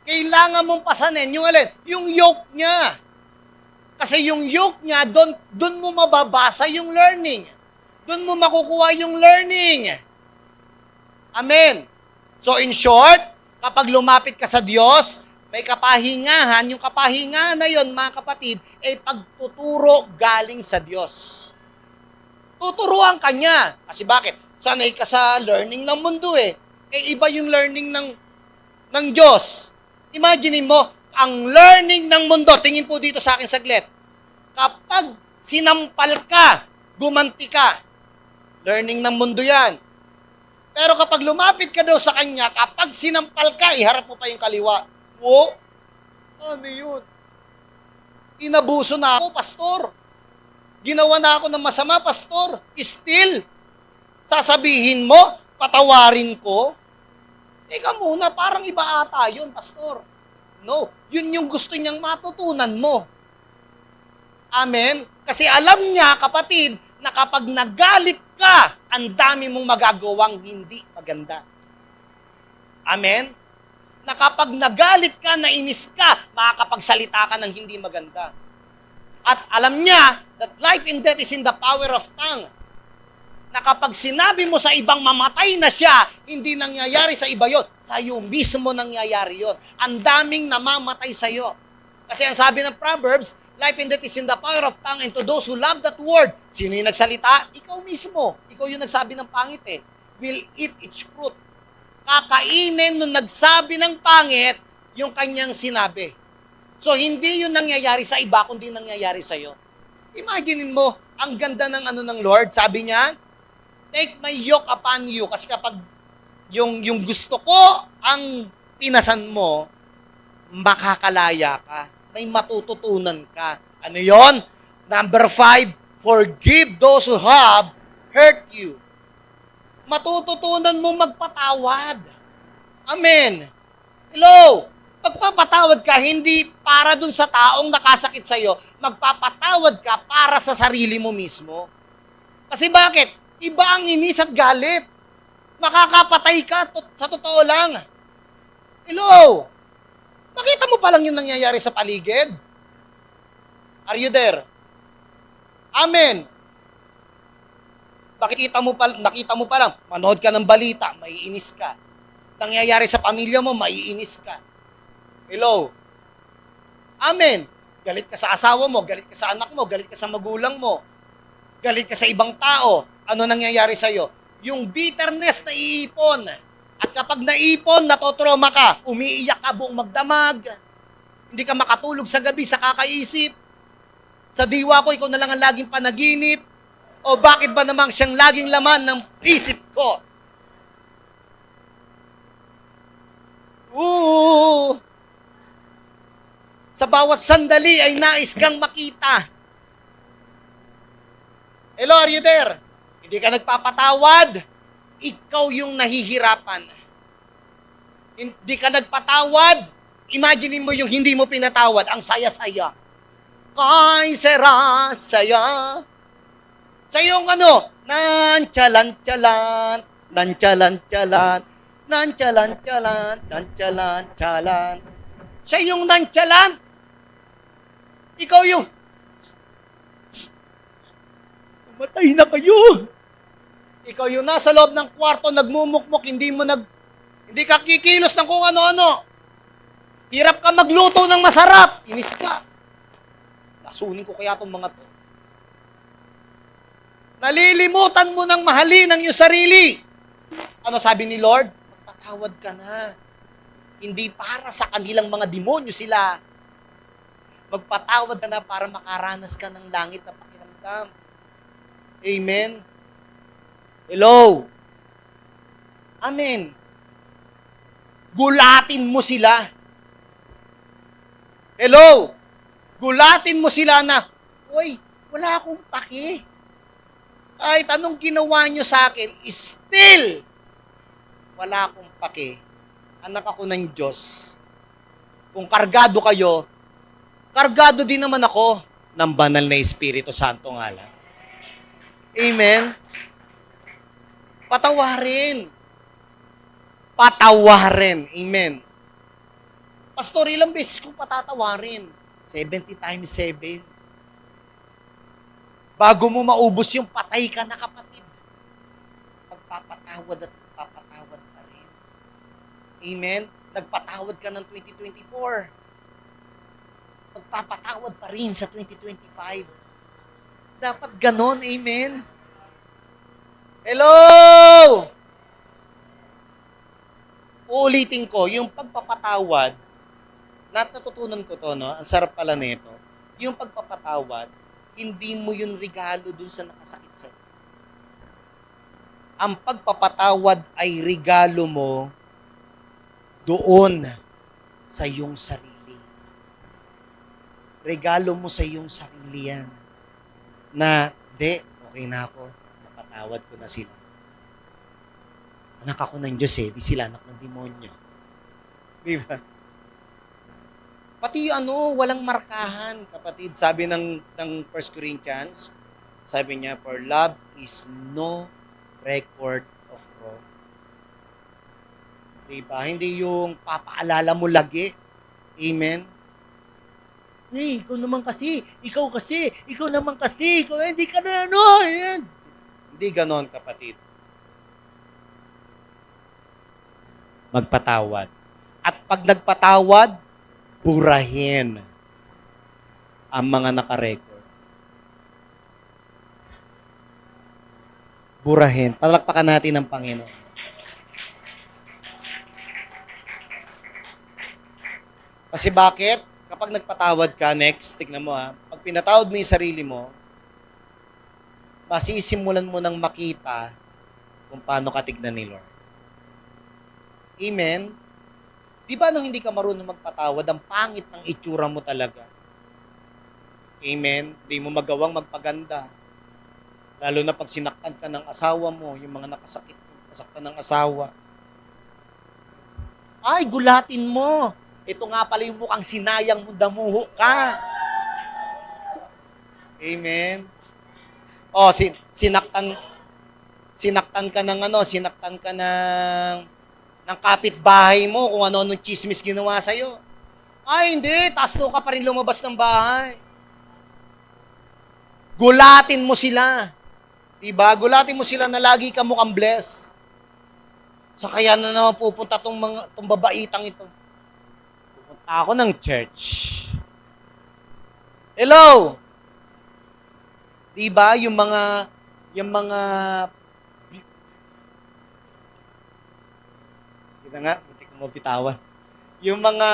Kailangan mong pasanin yung alin? Yung yoke niya. Kasi yung yoke niya, doon mo mababasa yung learning. Doon mo makukuha yung learning. Amen. So in short, kapag lumapit ka sa Diyos, may kapahingahan. Yung kapahingahan na yon, mga kapatid, ay pagtuturo galing sa Diyos. Tuturuan ka niya. Kasi bakit? Sanay ka sa learning ng mundo eh. Eh iba yung learning ng Diyos. Imagine mo, ang learning ng mundo, tingin po dito sa akin saglit, kapag sinampal ka, gumanti ka, learning ng mundo yan. Pero kapag lumapit ka daw sa Kanya, kapag sinampal ka, iharap mo pa yung kaliwa. O, ano yun? Inabuso na ako, pastor. Ginawa na ako ng masama, pastor. Still, sasabihin mo, patawarin ko. Teka muna, parang iba ata yun, pastor. No, yun yung gusto niyang matutunan mo. Amen? Kasi alam niya, kapatid, na kapag nagalit ka, ang dami mong magagawang hindi maganda. Amen? Na kapag nagalit ka, nainis ka, makakapagsalita ka ng hindi maganda. At alam niya that life and death is in the power of tongue. Na kapag sinabi mo sa ibang mamatay na siya, hindi nangyayari sa iba yon, sa iyo mismo nangyayari yon. Ang daming namamatay sa iyo. Kasi ang sabi ng Proverbs, life and death is in the power of tongue, and to those who love that word, sino yung nagsalita? Ikaw mismo. Ikaw yung nagsabi ng pangit eh. Will eat its fruit. Kakainin nung nagsabi ng pangit, yung kanyang sinabi. So, hindi yun nangyayari sa iba, kundi nangyayari sa iyo. Imaginein mo, ang ganda ng ng Lord, sabi niya, take my yoke upon you. Kasi kapag yung gusto ko ang pinasan mo, makakalaya ka. May matututunan ka. Ano yon? Number 5, forgive those who have hurt you. Matututunan mo magpatawad. Amen. Hello? Magpapatawad ka, hindi para dun sa taong nakasakit sa'yo. Magpapatawad ka para sa sarili mo mismo. Kasi bakit? Iba ang inis at galit. Makakapatay ka sa totoo lang. Hello? Makita mo pa lang yung nangyayari sa paligid. Are you there? Amen. Nakita mo pa lang, manood ka ng balita, maiinis ka. Nangyayari sa pamilya mo, maiinis ka. Hello? Amen. Galit ka sa asawa mo, galit ka sa anak mo, galit ka sa magulang mo, galit ka sa ibang tao. Ano nangyayari sa'yo? Yung bitterness na iipon. At kapag naipon, natotrauma ka, umiiyak ka buong magdamag, hindi ka makatulog sa gabi sa kakaisip. Sa diwa ko, ikaw na lang ang laging panaginip. O bakit ba namang siyang laging laman ng isip ko? Sa bawat sandali ay nais kang makita. Hello, are you there? Hindi ka nagpapatawad, ikaw yung nahihirapan. Hindi ka nagpatawad, imagine mo yung hindi mo pinatawad, ang saya-saya. Kay sera saya. Sa iyong nantsalan-tsalan, nantsalan-tsalan, nantsalan-tsalan, nantsalan-tsalan. Siya yung nantsalan. Ikaw yung, matay na kayo. Ikaw yung nasa loob ng kwarto, nagmumukmok, hindi ka kikilos ng kung ano-ano. Hirap ka magluto ng masarap. Inis ka. Lasunin ko kaya itong mga to. Nalilimutan mo ng mahalin ang iyong sarili. Ano sabi ni Lord? Magpatawad ka na. Hindi para sa kanilang mga demonyo sila. Magpatawad ka na para makaranas ka ng langit na pakiramdam. Amen? Hello? Amen. Gulatin mo sila. Hello? Gulatin mo sila na, uy, wala akong paki. Kahit anong ginawa nyo sa akin, still, wala akong pake. Anak ako ng Diyos. Kung kargado kayo, kargado din naman ako ng banal na Espiritu Santo nga lang. Amen? Patawarin. Patawarin. Amen. Pastor, ilang beses kong patatawarin? 70 times 7. Bago mo maubos yung patay ka na kapatid. Pagpapatawad at pagpapatawad pa rin. Amen? Nagpatawad ka ng 2024. Pagpapatawad pa rin sa 2025. Dapat ganon, amen? Hello! Uulitin ko, yung pagpapatawad, natututunan ko to, no? Ang sarap pala nito. Yung pagpapatawad, hindi mo yun regalo dun sa nakasakit sa'yo. Ang pagpapatawad ay regalo mo doon sa iyong sarili. Regalo mo sa iyong sarili yan. Na, okay na ako. Napatawad ko na sila. Anak ako ng Diyos di sila anak ng demonyo. Di ba? Pati walang markahan, kapatid. Sabi ng 1 Corinthians, sabi niya, for love is no record of wrong. Diba? Hindi yung papaalala mo lagi. Amen? Hey, ikaw naman kasi, ikaw naman kasi, hindi ka na yan. Hindi ganon, kapatid. Magpatawad. At pag nagpatawad, burahin ang mga nakarecord. Burahin. Palakpakan natin ang Panginoon. Kasi bakit? Kapag nagpatawad ka, next, tignan mo pag pinatawad mo yung sarili mo, masisimulan mo nang makita kung paano ka tignan ni Lord. Amen? Di ba nung hindi ka marunong magpatawad, ang pangit ng itsura mo talaga? Amen? Di mo magawang magpaganda. Lalo na pag sinaktan ka ng asawa mo, yung mga nasaktan ng asawa. Ay, gulatin mo. Ito nga pala yung mukhang sinayang mo, damuho ka. Amen? O, sinaktan ka ng sinaktan ka ng kapitbahay mo kung ano-anong chismis ginawa sa'yo. Ay, hindi. Taslo ka pa rin lumabas ng bahay. Gulatin mo sila. Diba? Gulatin mo sila na lagi ka mukhang bless. Sa kaya na naman pupunta tong babaitang ito. Pupunta ako ng church. Hello? Diba? Yung mga kita nga, hindi ko mabitawan. Yung mga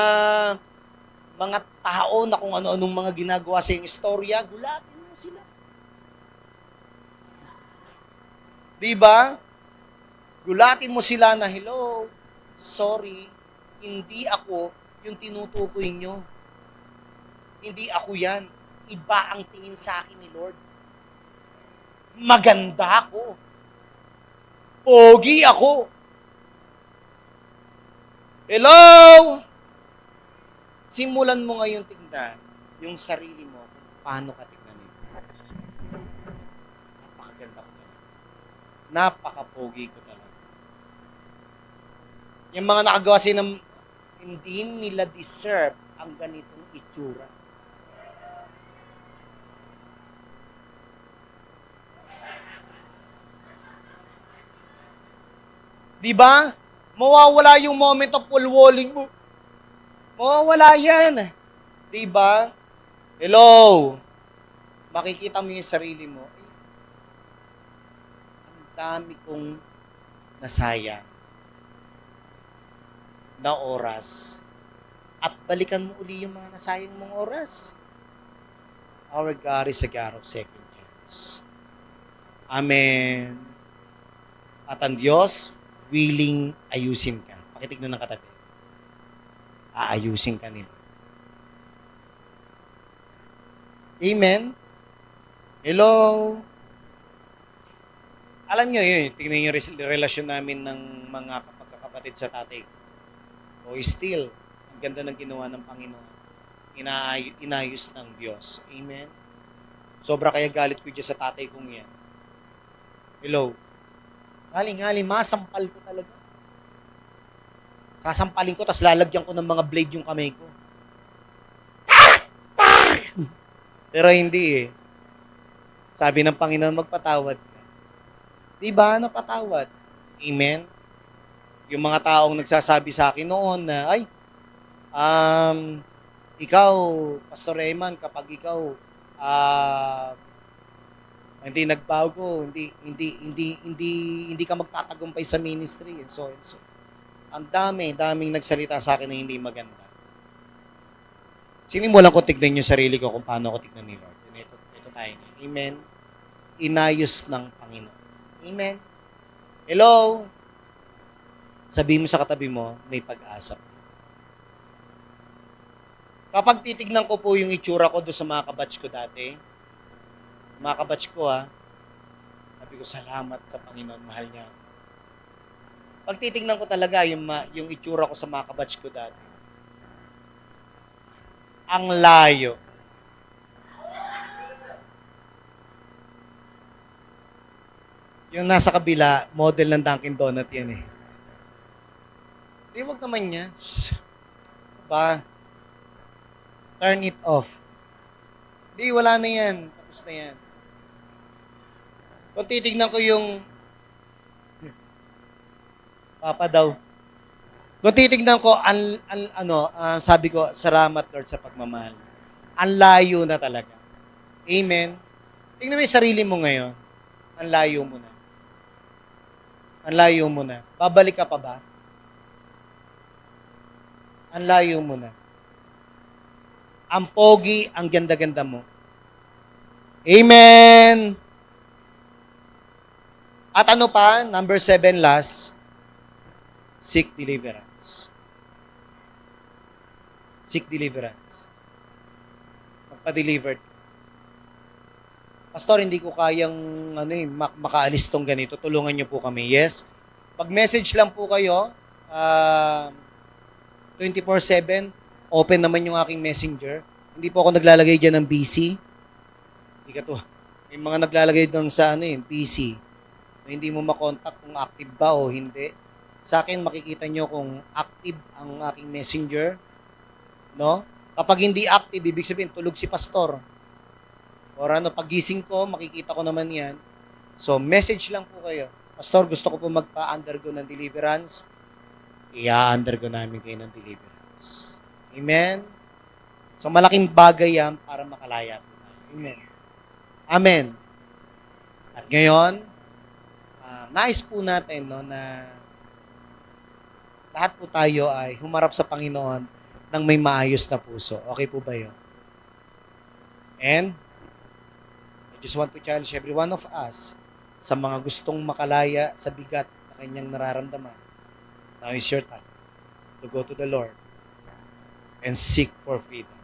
tao na kung ano-anong mga ginagawa sa yung istorya, gulatin mo sila. Diba? Gulatin mo sila na, hello, sorry, hindi ako yung tinutukoy nyo. Hindi ako yan. Iba ang tingin sa akin ni Lord. Maganda ako. Pogi ako. Hello? Simulan mo ngayon tingnan yung sarili mo kung paano ka tingnan ito. Napakaganda ko talaga. Napakapogi ko talaga. Yung mga nakagawa sila ng hindi nila deserve ang ganitong itsura. Diba? Mawawala yung moment of pulwalling mo. Mawawala yan. Diba? Hello? Makikita mo yung sarili mo. Ang dami kong nasayang na oras. At balikan mo uli yung mga nasayang mong oras. Our God is a God of second chance. Amen. At ang Diyos, willing ayusin ka. Pakitignan ng katabi. Aayusin ka nila. Amen? Hello? Alam nyo yun, tingnan yung relasyon namin ng mga kapatid sa tatay ko. O still, ang ganda ng ginawa ng Panginoon. Inayos ng Diyos. Amen? Sobra kaya galit ko dyan sa tatay kong yan. Hello? Haling-haling, masampal ko talaga. Sasampalin ko, tapos lalagyan ko ng mga blade yung kamay ko. Pero hindi eh. Sabi ng Panginoon, magpatawad ka. Diba? Napatawad. Amen? Yung mga taong nagsasabi sa akin noon na, ay, ikaw, Pastor Eman, kapag ikaw, hindi nagbago, hindi ka magtatagumpay sa ministry, and so and so. Ang daming nagsalita sa akin na hindi maganda. Sinimulan ko tignan yung sarili ko kung paano ko tignan ni Lord. Ito tayo. Amen. Inayos ng Panginoon. Amen. Hello? Sabi mo sa katabi mo, may pag-asa. Kapag titignan ko po yung itsura ko doon sa mga kabatch ko dati, mga kabatch ko sabi ko, salamat sa Panginoon, mahal niya. Pag titignan ko talaga yung itsura ko sa mga kabatch ko dati, ang layo. Yung nasa kabila, model ng Dunkin Donut yan eh. Di, wag naman niya. Ba? Turn it off. Di, wala na yan. Tapos na yan. Kung titignan ko yung Papa daw. Kung titignan ko, sabi ko, salamat Lord sa pagmamahal. Ang layo na talaga. Amen. Tingnan mo yung sarili mo ngayon. Ang layo mo na. Ang layo mo na. Babalik ka pa ba? Ang layo mo na. Ang pogi, ang ganda-ganda mo. Amen! At ano pa? Number 7 last. Seek deliverance. Seek deliverance. Magpa-delivered. Pastor, hindi ko kayang makaalis tong ganito. Tulungan niyo po kami. Yes. Pag-message lang po kayo, 24/7, open naman yung aking messenger. Hindi po ako naglalagay dyan ng busy. Hindi ka to. May mga naglalagay doon sa busy. Hindi mo makontak kung active ba o hindi. Sa akin, makikita nyo kung active ang aking messenger. No? Kapag hindi active, ibig sabihin, tulog si pastor. Or pagising ko, makikita ko naman yan. So, message lang po kayo. Pastor, gusto ko po magpa-undergo ng deliverance. I-undergo namin kayo ng deliverance. Amen? So, malaking bagay yan para makalaya po tayo. Amen. Amen. At ngayon, nais po natin na lahat po tayo ay humarap sa Panginoon ng may maayos na puso. Okay po ba yun? And, I just want to challenge every one of us sa mga gustong makalaya sa bigat na kanyang nararamdaman. Now is your time to go to the Lord and seek for freedom.